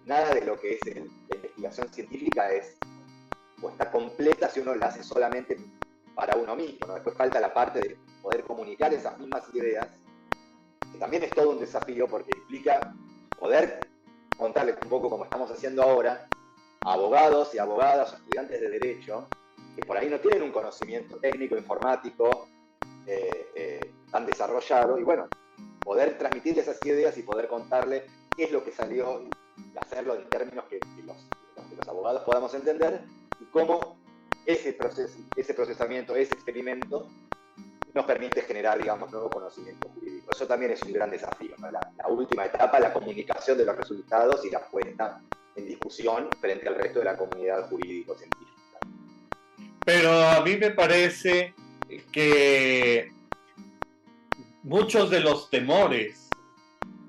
nada de lo que es la investigación científica está completa si uno la hace solamente para uno mismo, ¿no? Después falta la parte de poder comunicar esas mismas ideas, que también es todo un desafío porque implica poder contarles un poco como estamos haciendo ahora a abogados y abogadas, estudiantes de derecho, que por ahí no tienen un conocimiento técnico, informático tan desarrollado, y bueno, poder transmitirle esas ideas y poder contarle qué es lo que salió y hacerlo en términos que los abogados podamos entender, y cómo ese procesamiento, ese experimento nos permite generar, digamos, nuevo conocimiento jurídico. Eso también es un gran desafío, ¿no? La última etapa, la comunicación de los resultados y la puesta en discusión frente al resto de la comunidad jurídico-científica. Pero a mí me parece que muchos de los temores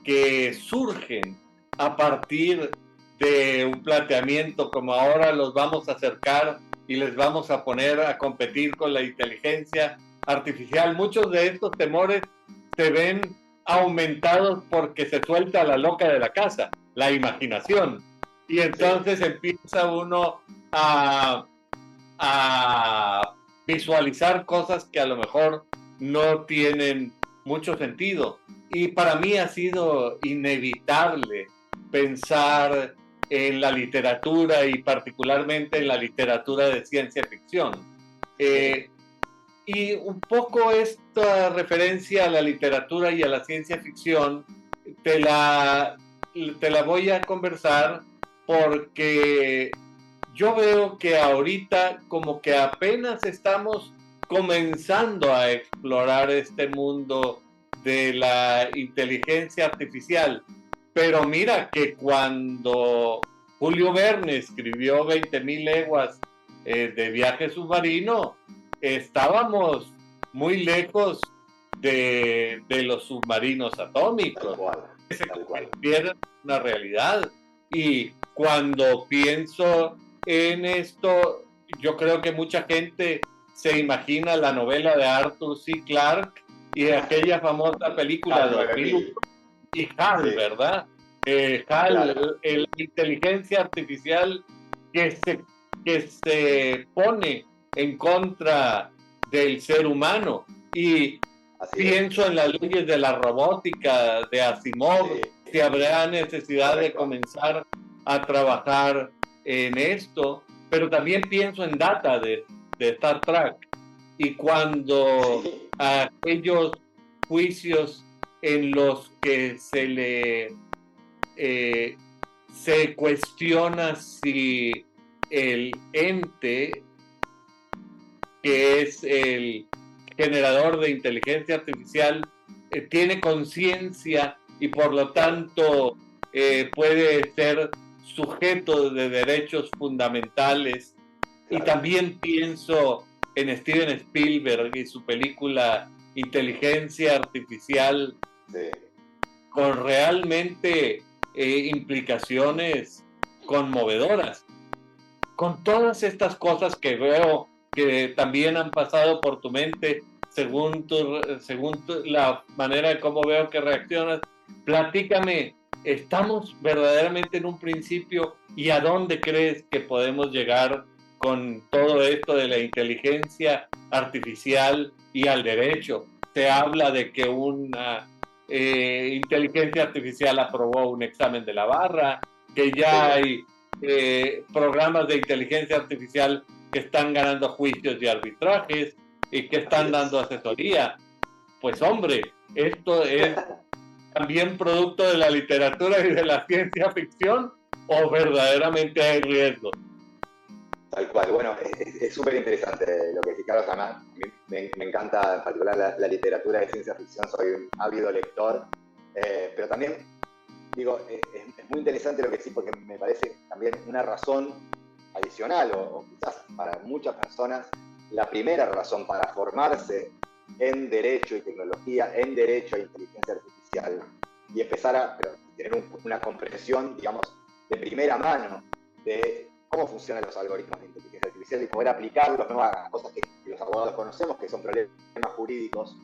que surgen a partir de un planteamiento como ahora los vamos a acercar y les vamos a poner a competir con la inteligencia artificial, muchos de estos temores se ven aumentados porque se suelta la loca de la casa, la imaginación, y entonces empieza uno a visualizar cosas que a lo mejor no tienen mucho sentido. Y para mí ha sido inevitable pensar en la literatura y particularmente en la literatura de ciencia ficción. Y un poco esta referencia a la literatura y a la ciencia ficción te la voy a conversar porque yo veo que ahorita como que apenas estamos comenzando a explorar este mundo de la inteligencia artificial. Pero mira que cuando Julio Verne escribió 20.000 leguas de viaje submarino, estábamos muy lejos de los submarinos atómicos. Se convirtieron en una realidad. Y cuando pienso en esto, yo creo que mucha gente se imagina la novela de Arthur C. Clarke y aquella famosa película de 2001 y HAL, sí. ¿Verdad? HAL, claro. La inteligencia artificial que se pone en contra del ser humano. Y pienso en las leyes de la robótica de Asimov, si habrá necesidad de comenzar a trabajar en esto, pero también pienso en Data de Star Trek, y cuando aquellos juicios en los que se cuestiona si el ente que es el generador de inteligencia artificial tiene conciencia y por lo tanto puede ser sujeto de derechos fundamentales. Claro. Y también pienso en Steven Spielberg y su película Inteligencia Artificial, con realmente implicaciones conmovedoras. Con todas estas cosas que veo que también han pasado por tu mente, según la manera de cómo veo que reaccionas, platícame, ¿estamos verdaderamente en un principio y a dónde crees que podemos llegar con todo esto de la inteligencia artificial y al derecho? Se habla de que una inteligencia artificial aprobó un examen de la barra, que ya hay programas de inteligencia artificial que están ganando juicios y arbitrajes y que están dando asesoría. Pues hombre, esto es también producto de la literatura y de la ciencia ficción, o verdaderamente hay riesgos. Tal cual. Bueno, es súper interesante lo que decís, Carlos. Además, me encanta en particular la literatura de ciencia ficción, soy un ávido lector, pero también digo, es muy interesante lo que decís porque me parece también una razón adicional o quizás para muchas personas la primera razón para formarse en derecho y tecnología, en derecho e inteligencia artificial y empezar a tener una comprensión, digamos, de primera mano de cómo funcionan los algoritmos de inteligencia artificial y poder aplicarlos, ¿no?, a cosas que los abogados conocemos, que son problemas jurídicos,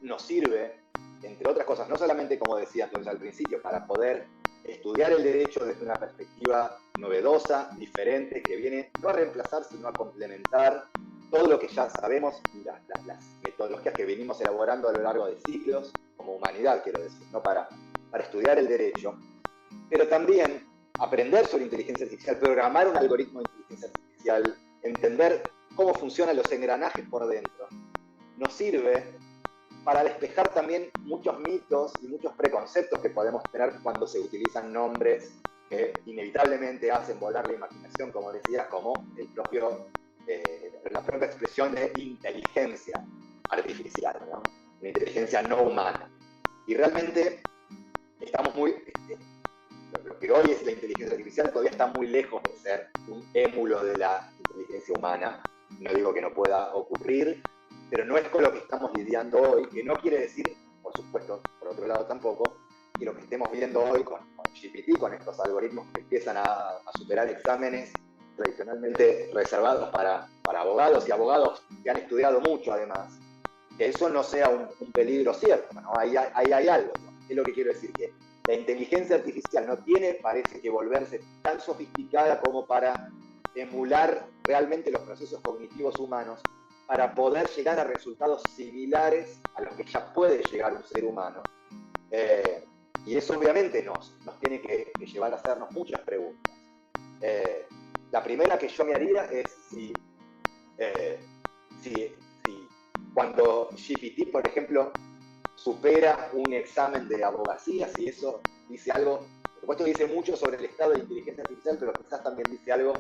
nos sirve, entre otras cosas, no solamente, como decía entonces al principio, para poder estudiar el derecho desde una perspectiva novedosa, diferente, que viene no a reemplazar, sino a complementar todo lo que ya sabemos y las metodologías que venimos elaborando a lo largo de siglos, como humanidad, quiero decir, ¿no?, para estudiar el derecho, pero también aprender sobre inteligencia artificial, programar un algoritmo de inteligencia artificial, entender cómo funcionan los engranajes por dentro, nos sirve para despejar también muchos mitos y muchos preconceptos que podemos tener cuando se utilizan nombres que inevitablemente hacen volar la imaginación, como decías, como la propia expresión de inteligencia artificial, ¿no?, una inteligencia no humana. Y realmente estamos lo que hoy es la inteligencia artificial todavía está muy lejos de ser un émulo de la inteligencia humana. No digo que no pueda ocurrir, pero no es con lo que estamos lidiando hoy, que no quiere decir, por supuesto, por otro lado tampoco, que lo que estemos viendo hoy con GPT, con estos algoritmos que empiezan a superar exámenes tradicionalmente reservados para abogados y abogados que han estudiado mucho además, que eso no sea un peligro cierto, ¿no? Ahí hay algo, ¿no? Es lo que quiero decir, que la inteligencia artificial no tiene, parece que volverse tan sofisticada como para emular realmente los procesos cognitivos humanos para poder llegar a resultados similares a los que ya puede llegar un ser humano. Y eso obviamente nos tiene que llevar a hacernos muchas preguntas. La primera que yo me haría es si cuando GPT, por ejemplo, supera un examen de abogacía, si eso dice algo, por supuesto dice mucho sobre el estado de inteligencia artificial, pero quizás también dice algo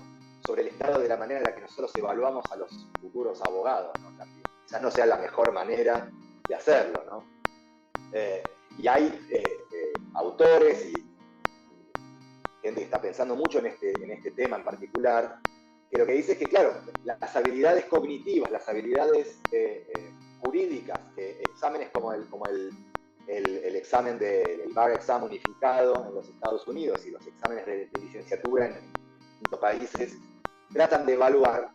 sobre el estado de la manera en la que nosotros evaluamos a los futuros abogados, ¿no? También, quizás no sea la mejor manera de hacerlo, ¿no? Y hay autores y gente que está pensando mucho en este tema en particular, que lo que dice es que, claro, las habilidades cognitivas, las habilidades jurídicas, exámenes como el examen del Bar Exam unificado en los Estados Unidos y los exámenes de licenciatura en distintos países, tratan de evaluar,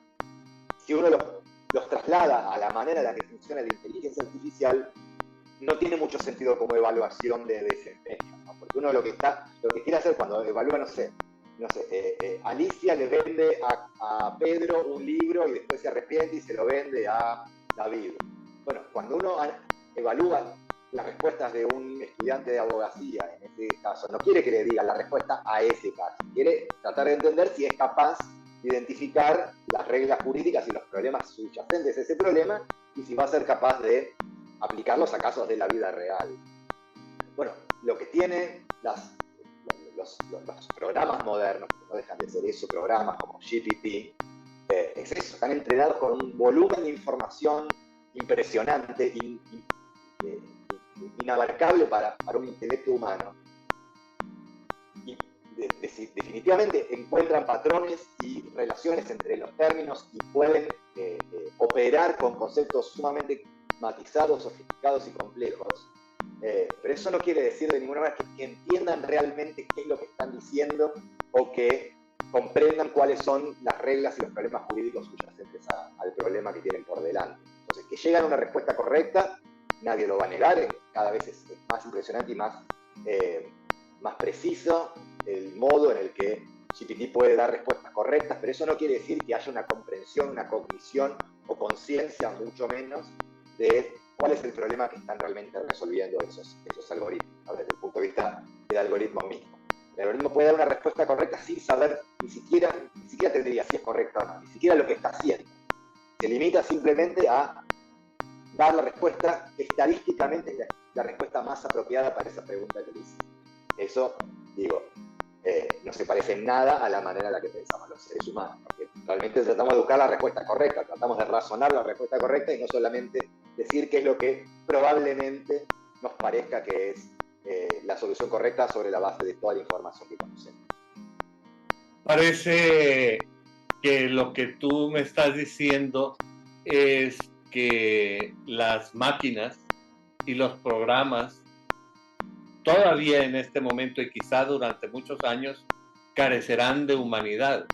si uno los traslada a la manera en la que funciona la inteligencia artificial, no tiene mucho sentido como evaluación de desempeño, ¿no? Porque uno lo que quiere hacer cuando evalúa, no sé, Alicia le vende a Pedro un libro y después se arrepiente y se lo vende a David. Bueno, cuando uno evalúa las respuestas de un estudiante de abogacía, en este caso, no quiere que le diga la respuesta a ese caso, quiere tratar de entender si es capaz de identificar las reglas jurídicas y los problemas subyacentes a ese problema y si va a ser capaz de aplicarlos a casos de la vida real. Bueno, lo que tiene los programas modernos, que no dejan de ser eso, programas como GPT, es eso, están entrenados con un volumen de información impresionante, inabarcable para un intelecto humano. Y definitivamente encuentran patrones y relaciones entre los términos y pueden operar con conceptos sumamente matizados, sofisticados y complejos. Pero eso no quiere decir de ninguna manera que entiendan realmente qué es lo que están diciendo o que comprendan cuáles son las reglas y los problemas jurídicos subyacentes al problema que tienen por delante. Entonces, que llegan a una respuesta correcta, nadie lo va a negar, cada vez es más impresionante y más preciso el modo en el que GPT puede dar respuestas correctas, pero eso no quiere decir que haya una comprensión, una cognición o conciencia, mucho menos, de cuál es el problema que están realmente resolviendo esos algoritmos, ¿no? Desde el punto de vista del algoritmo mismo. El algoritmo puede dar una respuesta correcta sin saber, ni siquiera te diría si es correcta o no, ni siquiera lo que está haciendo. Se limita simplemente a dar la respuesta estadísticamente, la respuesta más apropiada para esa pregunta que le hice. Eso, digo, no se parece en nada a la manera en la que pensamos los seres humanos, porque realmente tratamos de buscar la respuesta correcta, tratamos de razonar la respuesta correcta y no solamente decir qué es lo que probablemente nos parezca que es la solución correcta sobre la base de toda la información que conocemos. Parece que lo que tú me estás diciendo es que las máquinas y los programas todavía en este momento y quizá durante muchos años carecerán de humanidad,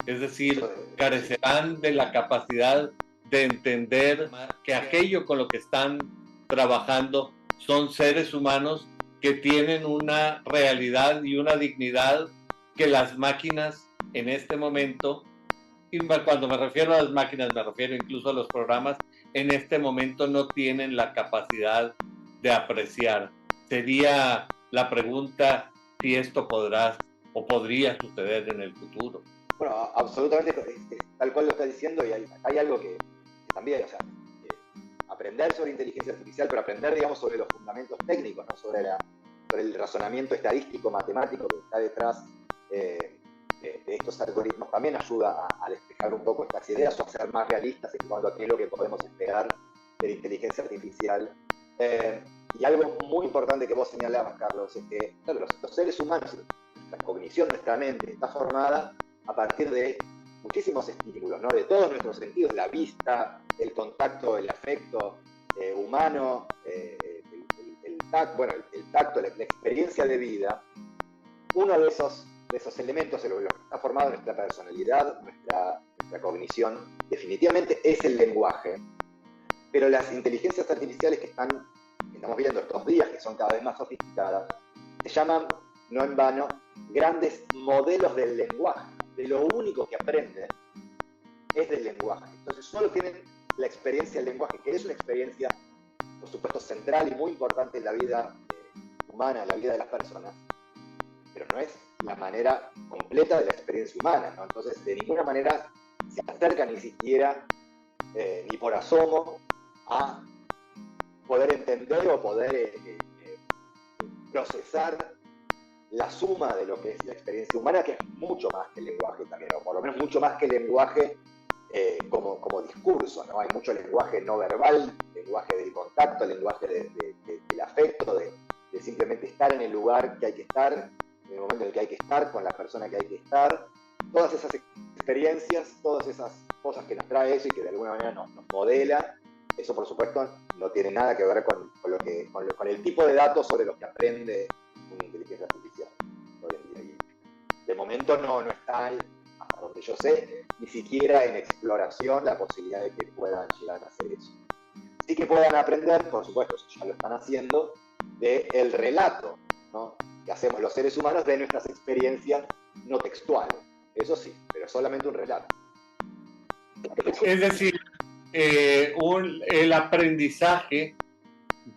es decir, carecerán de la capacidad de entender que aquello con lo que están trabajando son seres humanos que tienen una realidad y una dignidad que las máquinas en este momento, y cuando me refiero a las máquinas me refiero incluso a los programas, en este momento no tienen la capacidad de apreciar. Sería la pregunta si esto podría suceder en el futuro. Bueno, absolutamente, tal cual lo está diciendo, y hay algo que también, o sea, aprender sobre inteligencia artificial, pero aprender, digamos, sobre los fundamentos técnicos, ¿no? sobre el razonamiento estadístico, matemático que está detrás de estos algoritmos, también ayuda a despejar un poco estas ideas o a ser más realistas en cuanto a qué es lo que podemos esperar de la inteligencia artificial. Y algo muy importante que vos señalabas, Carlos, es que claro, los seres humanos, nuestra cognición, nuestra mente, está formada a partir de muchísimos estímulos, ¿no? De todos nuestros sentidos, la vista, el contacto, el afecto humano, el tacto, la experiencia de vida, uno de esos elementos, lo que está formado en nuestra personalidad, nuestra cognición, definitivamente es el lenguaje. Pero las inteligencias artificiales que estamos viendo estos días, que son cada vez más sofisticadas, se llaman, no en vano, grandes modelos del lenguaje. De lo único que aprenden es del lenguaje. Entonces solo tienen la experiencia del lenguaje, que es una experiencia, por supuesto, central y muy importante en la vida humana, en la vida de las personas, pero no es la manera completa de la experiencia humana, ¿no? Entonces, de ninguna manera se acerca ni siquiera, ni por asomo, a poder entender o poder procesar la suma de lo que es la experiencia humana, que es mucho más que el lenguaje también, o por lo menos mucho más que el lenguaje como discurso, ¿no? Hay mucho lenguaje no verbal, lenguaje del contacto, lenguaje del afecto, de simplemente estar en el lugar que hay que estar, en el momento en el que hay que estar, con la persona que hay que estar. Todas esas experiencias, todas esas cosas que nos trae eso y que de alguna manera nos modela, eso por supuesto no tiene nada que ver con el tipo de datos sobre los que aprende una inteligencia artificial hoy en día. Y de momento no está, hasta donde yo sé, ni siquiera en exploración la posibilidad de que puedan llegar a hacer eso. Sí que puedan aprender, por supuesto, ya lo están haciendo, del relato, ¿no?, que hacemos los seres humanos de nuestras experiencias no textuales. Eso sí, pero solamente un relato. Es decir, el aprendizaje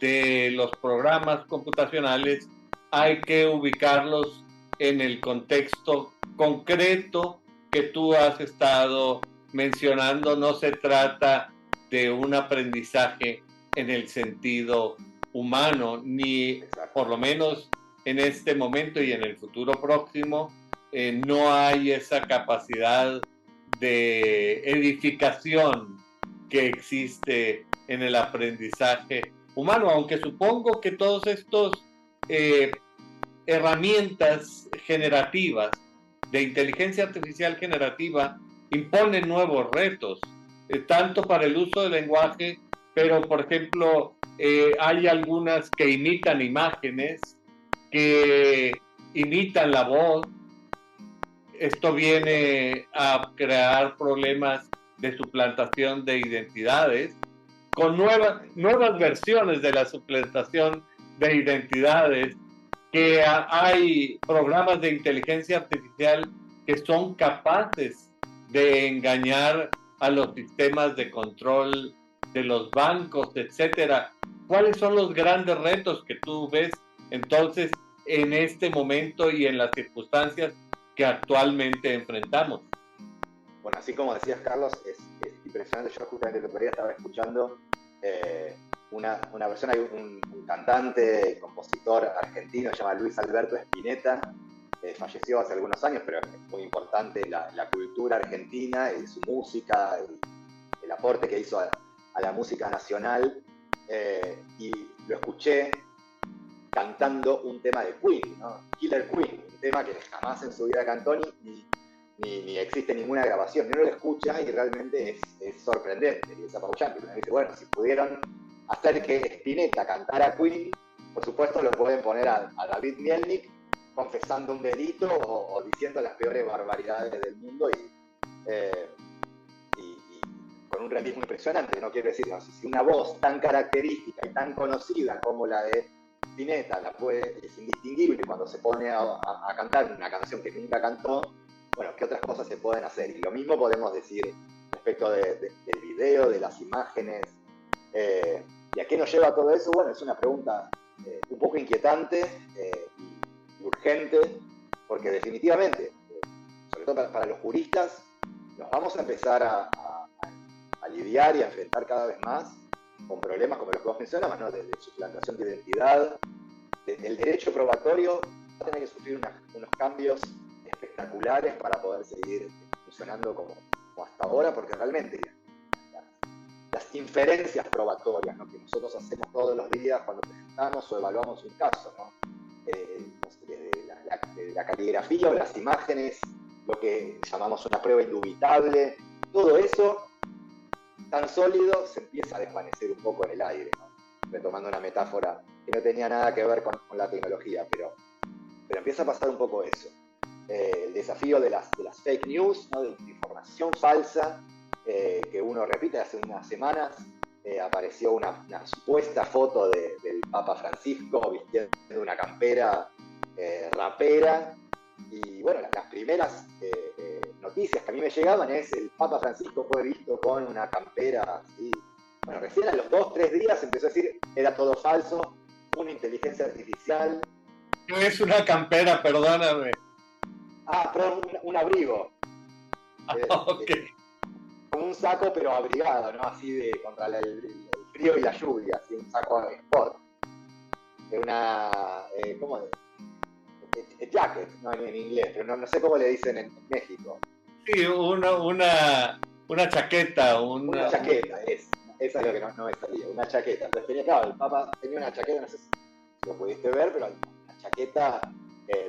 de los programas computacionales hay que ubicarlos en el contexto concreto que tú has estado mencionando. No se trata de un aprendizaje en el sentido humano, ni por lo menos en este momento y en el futuro próximo, no hay esa capacidad de edificación que existe en el aprendizaje humano, aunque supongo que todos estos herramientas generativas de inteligencia artificial generativa imponen nuevos retos, tanto para el uso del lenguaje, pero por ejemplo hay algunas que imitan imágenes, que imitan la voz. Esto viene a crear problemas de suplantación de identidades, con nuevas versiones de la suplantación de identidades, que hay programas de inteligencia artificial que son capaces de engañar a los sistemas de control de los bancos, etcétera. ¿Cuáles son los grandes retos que tú ves entonces en este momento y en las circunstancias que actualmente enfrentamos? Bueno, así como decías, Carlos, es impresionante. Yo justamente el otro día estaba escuchando una persona, un cantante, compositor argentino, se llama Luis Alberto Spinetta, falleció hace algunos años, pero es muy importante la cultura argentina y su música, el aporte que hizo a la música nacional, y lo escuché cantando un tema de Queen, ¿no? Killer Queen, un tema que jamás en su vida cantó ni existe ninguna grabación. Uno lo escucha y realmente es sorprendente y es apabullante. Uno dice, bueno, si pudieron hacer que Spinetta cantara Queen, por supuesto lo pueden poner a David Mielnik confesando un delito o diciendo las peores barbaridades del mundo y con un realismo impresionante. No quiero decir, no, si una voz tan característica y tan conocida como la de Spinetta es indistinguible cuando se pone a cantar una canción que nunca cantó, bueno, ¿qué otras cosas se pueden hacer? Y lo mismo podemos decir respecto del video, de las imágenes. ¿Y a qué nos lleva todo eso? Bueno, es una pregunta un poco inquietante y urgente, porque definitivamente, sobre todo para los juristas, nos vamos a empezar a lidiar y a enfrentar cada vez más con problemas como los que vos mencionabas, ¿no? De suplantación de identidad. El derecho probatorio va a tener que sufrir unos cambios espectaculares para poder seguir funcionando como hasta ahora, porque realmente las inferencias probatorias, ¿no?, que nosotros hacemos todos los días cuando presentamos o evaluamos un caso, ¿no? Desde la caligrafía o las imágenes, lo que llamamos una prueba indubitable, todo eso tan sólido se empieza a desvanecer un poco en el aire, ¿no? Retomando una metáfora que no tenía nada que ver con la tecnología, pero empieza a pasar un poco eso. El desafío de las fake news, ¿no? De información falsa, que uno repite. Hace unas semanas apareció una supuesta foto del Papa Francisco vistiendo una campera rapera, y bueno, las primeras noticias que a mí me llegaban es: el Papa Francisco fue visto con una campera así. Bueno, recién a los 2-3 días empezó a decir era todo falso, una inteligencia artificial. No es una campera, perdóname. Perdón, un abrigo. Okay. Como un saco, pero abrigado, ¿no? Así contra el frío y la lluvia, así, un saco de sport. ¿Cómo? Jacket, no en inglés, pero no sé cómo le dicen en México. Sí, una chaqueta. Una chaqueta, esa es lo que no me salía, una chaqueta. Entonces el Papa tenía una chaqueta, no sé si lo pudiste ver, pero una chaqueta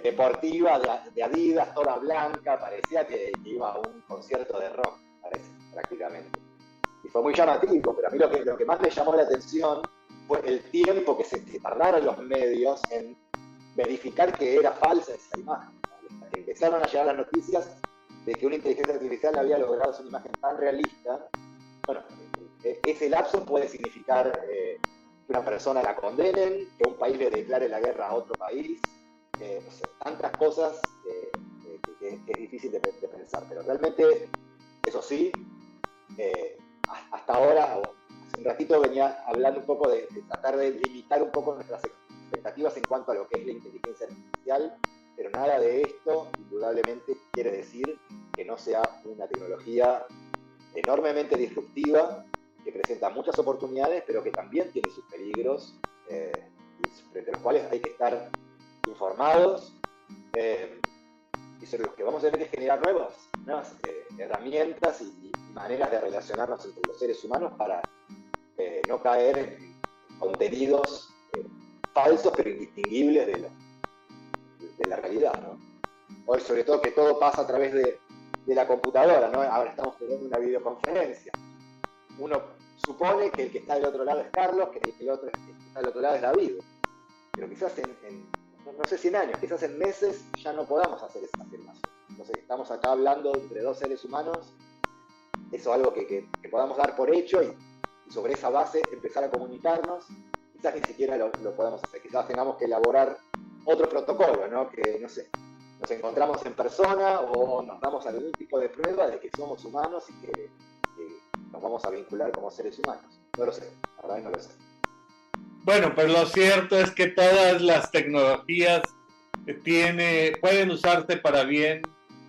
deportiva de Adidas, toda blanca, parecía que iba a un concierto de rock, parece, prácticamente. Y fue muy llamativo, pero a mí lo que más me llamó la atención fue el tiempo que se tardaron los medios en verificar que era falsa esa imagen. Empezaron a llegar las noticias de que una inteligencia artificial había logrado una imagen tan realista. Bueno, ese lapso puede significar que una persona la condenen, que un país le declare la guerra a otro país, no sé, tantas cosas que es difícil de pensar, pero realmente, eso sí, hasta ahora, hace un ratito venía hablando un poco de tratar de limitar un poco nuestras expectativas en cuanto a lo que es la inteligencia artificial, pero nada de esto indudablemente quiere decir que no sea una tecnología enormemente disruptiva, que presenta muchas oportunidades, pero que también tiene sus peligros, frente a los cuales hay que estar informados, y sobre los que vamos a tener que generar nuevas herramientas y maneras de relacionarnos entre los seres humanos para no caer en contenidos falsos pero indistinguibles de la realidad, ¿no? Hoy, sobre todo, que todo pasa a través de la computadora, ¿no? Ahora estamos teniendo una videoconferencia. Uno supone que el que está del otro lado es Carlos, que el otro que está del otro lado es David. Pero quizás no sé si en años, quizás en meses ya no podamos hacer esa afirmación. Entonces estamos acá hablando entre dos seres humanos, eso es algo que podamos dar por hecho y sobre esa base empezar a comunicarnos. Quizás ni siquiera lo podamos hacer, quizás tengamos que elaborar otro protocolo, ¿no? Que, no sé, nos encontramos en persona o nos damos algún tipo de prueba de que somos humanos y que nos vamos a vincular como seres humanos. No lo sé, la verdad no lo sé. Bueno, pues lo cierto es que todas las tecnologías pueden usarse para bien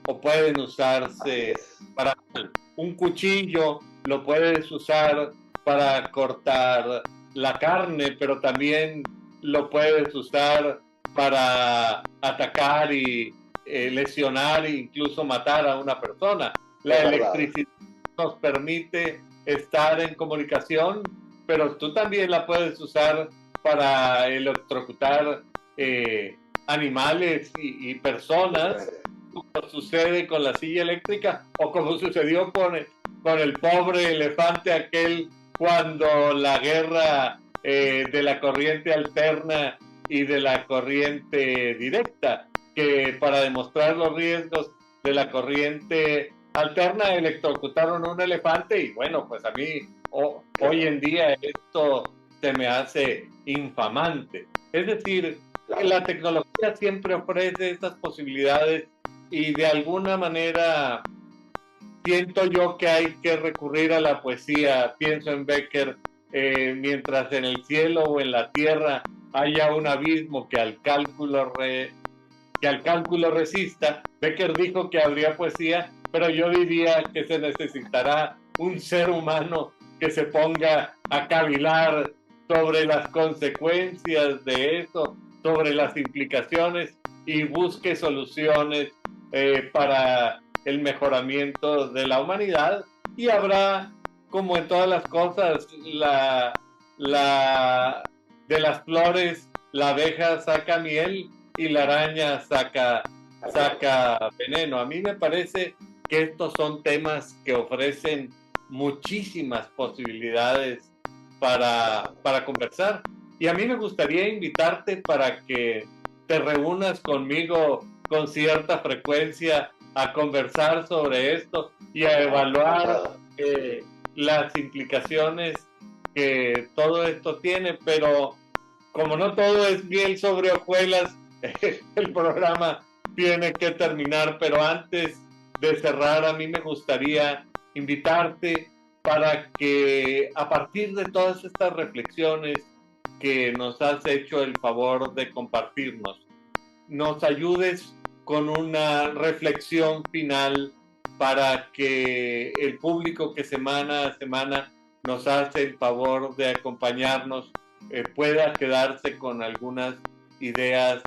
o pueden usarse para mal. Un cuchillo lo puedes usar para cortar la carne, pero también lo puedes usar para atacar y lesionar e incluso matar a una persona. La electricidad nos permite estar en comunicación, pero tú también la puedes usar para electrocutar animales y personas, como sucede con la silla eléctrica o como sucedió con el pobre elefante aquel cuando la guerra de la corriente alterna y de la corriente directa, que para demostrar los riesgos de la corriente alterna electrocutaron a un elefante. Y bueno, pues a mí hoy en día esto se me hace infamante. Es decir, la tecnología siempre ofrece estas posibilidades y de alguna manera siento yo que hay que recurrir a la poesía. Pienso en Becker, mientras en el cielo o en la tierra haya un abismo que al cálculo resista. Becker dijo que habría poesía, pero yo diría que se necesitará un ser humano que se ponga a cavilar sobre las consecuencias de eso, sobre las implicaciones y busque soluciones para el mejoramiento de la humanidad. Y habrá, como en todas las cosas, de las flores la abeja saca miel y la araña saca veneno. A mí me parece que estos son temas que ofrecen muchísimas posibilidades para conversar. Y a mí me gustaría invitarte para que te reúnas conmigo con cierta frecuencia a conversar sobre esto y a evaluar las implicaciones que todo esto tiene, pero como no todo es miel sobre hojuelas, el programa tiene que terminar, pero antes de cerrar, a mí me gustaría invitarte para que a partir de todas estas reflexiones que nos has hecho el favor de compartirnos, nos ayudes con una reflexión final para que el público que semana a semana nos hace el favor de acompañarnos pueda quedarse con algunas ideas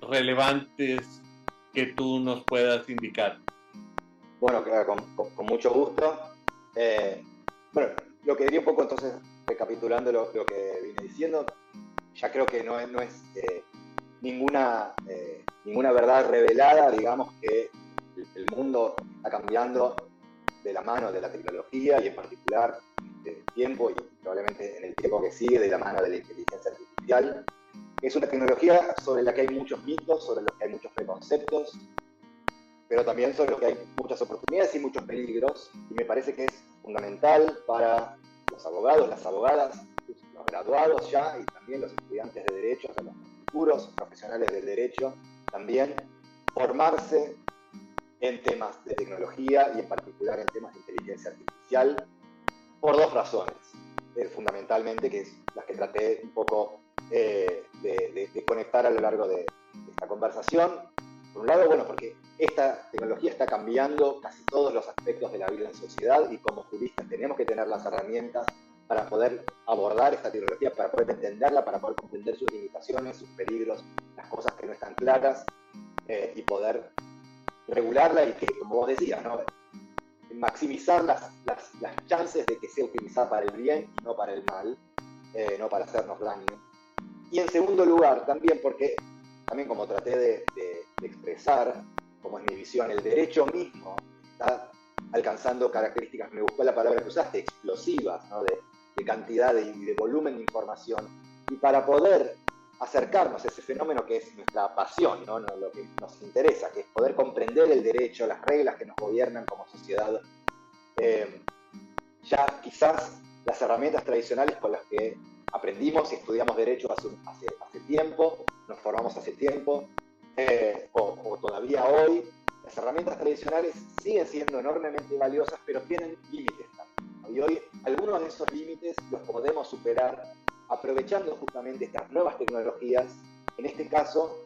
relevantes que tú nos puedas indicar. Bueno, claro, con mucho gusto. Bueno, lo que diría un poco entonces, recapitulando lo que vine diciendo, ya creo que no es ninguna verdad revelada, digamos que el mundo está cambiando de la mano de la tecnología y en particular en este tiempo y probablemente en el tiempo que sigue de la mano de la inteligencia artificial. Es una tecnología sobre la que hay muchos mitos, sobre la que hay muchos preconceptos, pero también sobre la que hay muchas oportunidades y muchos peligros, y me parece que es fundamental para los abogados, las abogadas, los graduados ya y también los estudiantes de derecho, o sea, los futuros profesionales del derecho, también formarse en temas de tecnología y en particular en temas de inteligencia artificial por dos razones, fundamentalmente, que es las que traté un poco de conectar a lo largo de esta conversación. Por un lado, bueno, porque esta tecnología está cambiando casi todos los aspectos de la vida en sociedad y como juristas tenemos que tener las herramientas para poder abordar esta tecnología, para poder entenderla, para poder comprender sus limitaciones, sus peligros, las cosas que no están claras y poder regularla y que, como vos decías, ¿no? Maximizar las chances de que sea utilizada para el bien y no para el mal, no para hacernos daño. Y en segundo lugar, también porque, también como traté de expresar, como es mi visión, el derecho mismo está alcanzando características, me gustó la palabra que usaste, explosivas, ¿no? de cantidad y de volumen de información. Y para poder acercarnos a ese fenómeno que es nuestra pasión, ¿no? Lo que nos interesa, que es poder comprender el derecho, las reglas que nos gobiernan como sociedad, ya quizás las herramientas tradicionales con las que aprendimos y estudiamos derecho hace tiempo, nos formamos hace tiempo, o todavía hoy, las herramientas tradicionales siguen siendo enormemente valiosas, pero tienen límites también. Y hoy algunos de esos límites los podemos superar aprovechando justamente estas nuevas tecnologías, en este caso,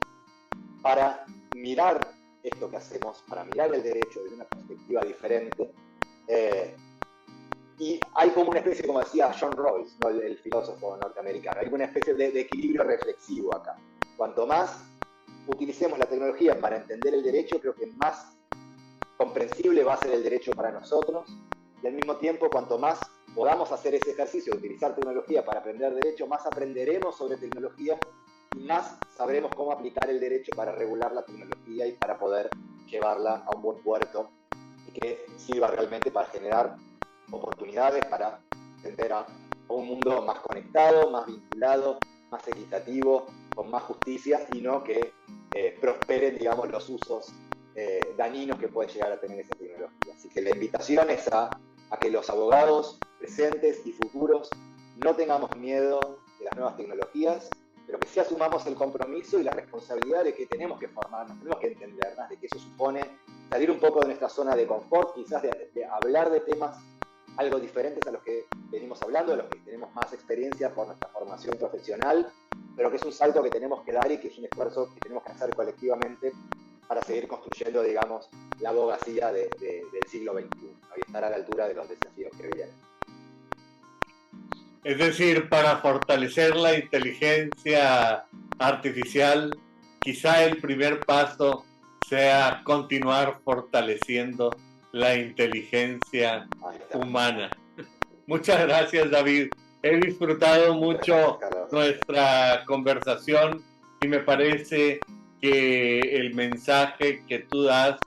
para mirar esto que hacemos, para mirar el derecho desde una perspectiva diferente. Y hay como una especie, como decía John Rawls, ¿no? el filósofo norteamericano, hay una especie de equilibrio reflexivo acá. Cuanto más utilicemos la tecnología para entender el derecho, creo que más comprensible va a ser el derecho para nosotros, y al mismo tiempo, cuanto más podamos hacer ese ejercicio de utilizar tecnología para aprender derecho, más aprenderemos sobre tecnología y más sabremos cómo aplicar el derecho para regular la tecnología y para poder llevarla a un buen puerto y que sirva realmente para generar oportunidades para tender a un mundo más conectado, más vinculado, más equitativo, con más justicia y no que prosperen, digamos, los usos dañinos que puede llegar a tener esa tecnología. Así que la invitación es a que los abogados presentes y futuros no tengamos miedo de las nuevas tecnologías, pero que sí asumamos el compromiso y la responsabilidad de que tenemos que formarnos, tenemos que entendernos, de que eso supone salir un poco de nuestra zona de confort, quizás de hablar de temas algo diferentes a los que venimos hablando, de los que tenemos más experiencia por nuestra formación profesional, pero que es un salto que tenemos que dar y que es un esfuerzo que tenemos que hacer colectivamente para seguir construyendo, digamos, la abogacía del siglo XXI, ¿no? Y estar a la altura de los desafíos que vienen. Es decir, para fortalecer la inteligencia artificial, quizá el primer paso sea continuar fortaleciendo la inteligencia humana. Muchas gracias, David. He disfrutado mucho nuestra conversación y me parece que el mensaje que tú das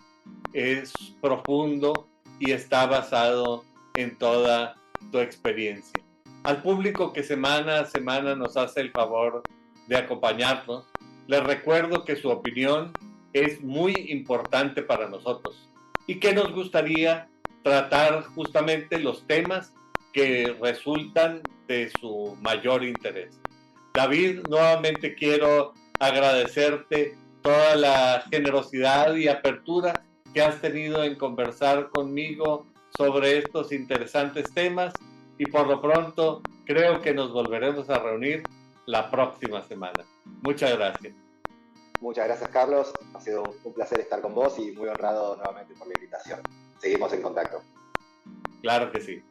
es profundo y está basado en toda tu experiencia. Al público que semana a semana nos hace el favor de acompañarnos, les recuerdo que su opinión es muy importante para nosotros y que nos gustaría tratar justamente los temas que resultan de su mayor interés. David, nuevamente quiero agradecerte toda la generosidad y apertura que has tenido en conversar conmigo sobre estos interesantes temas y por lo pronto creo que nos volveremos a reunir la próxima semana. Muchas gracias. Muchas gracias, Carlos. Ha sido un placer estar con vos y muy honrado nuevamente por la invitación. Seguimos en contacto. Claro que sí.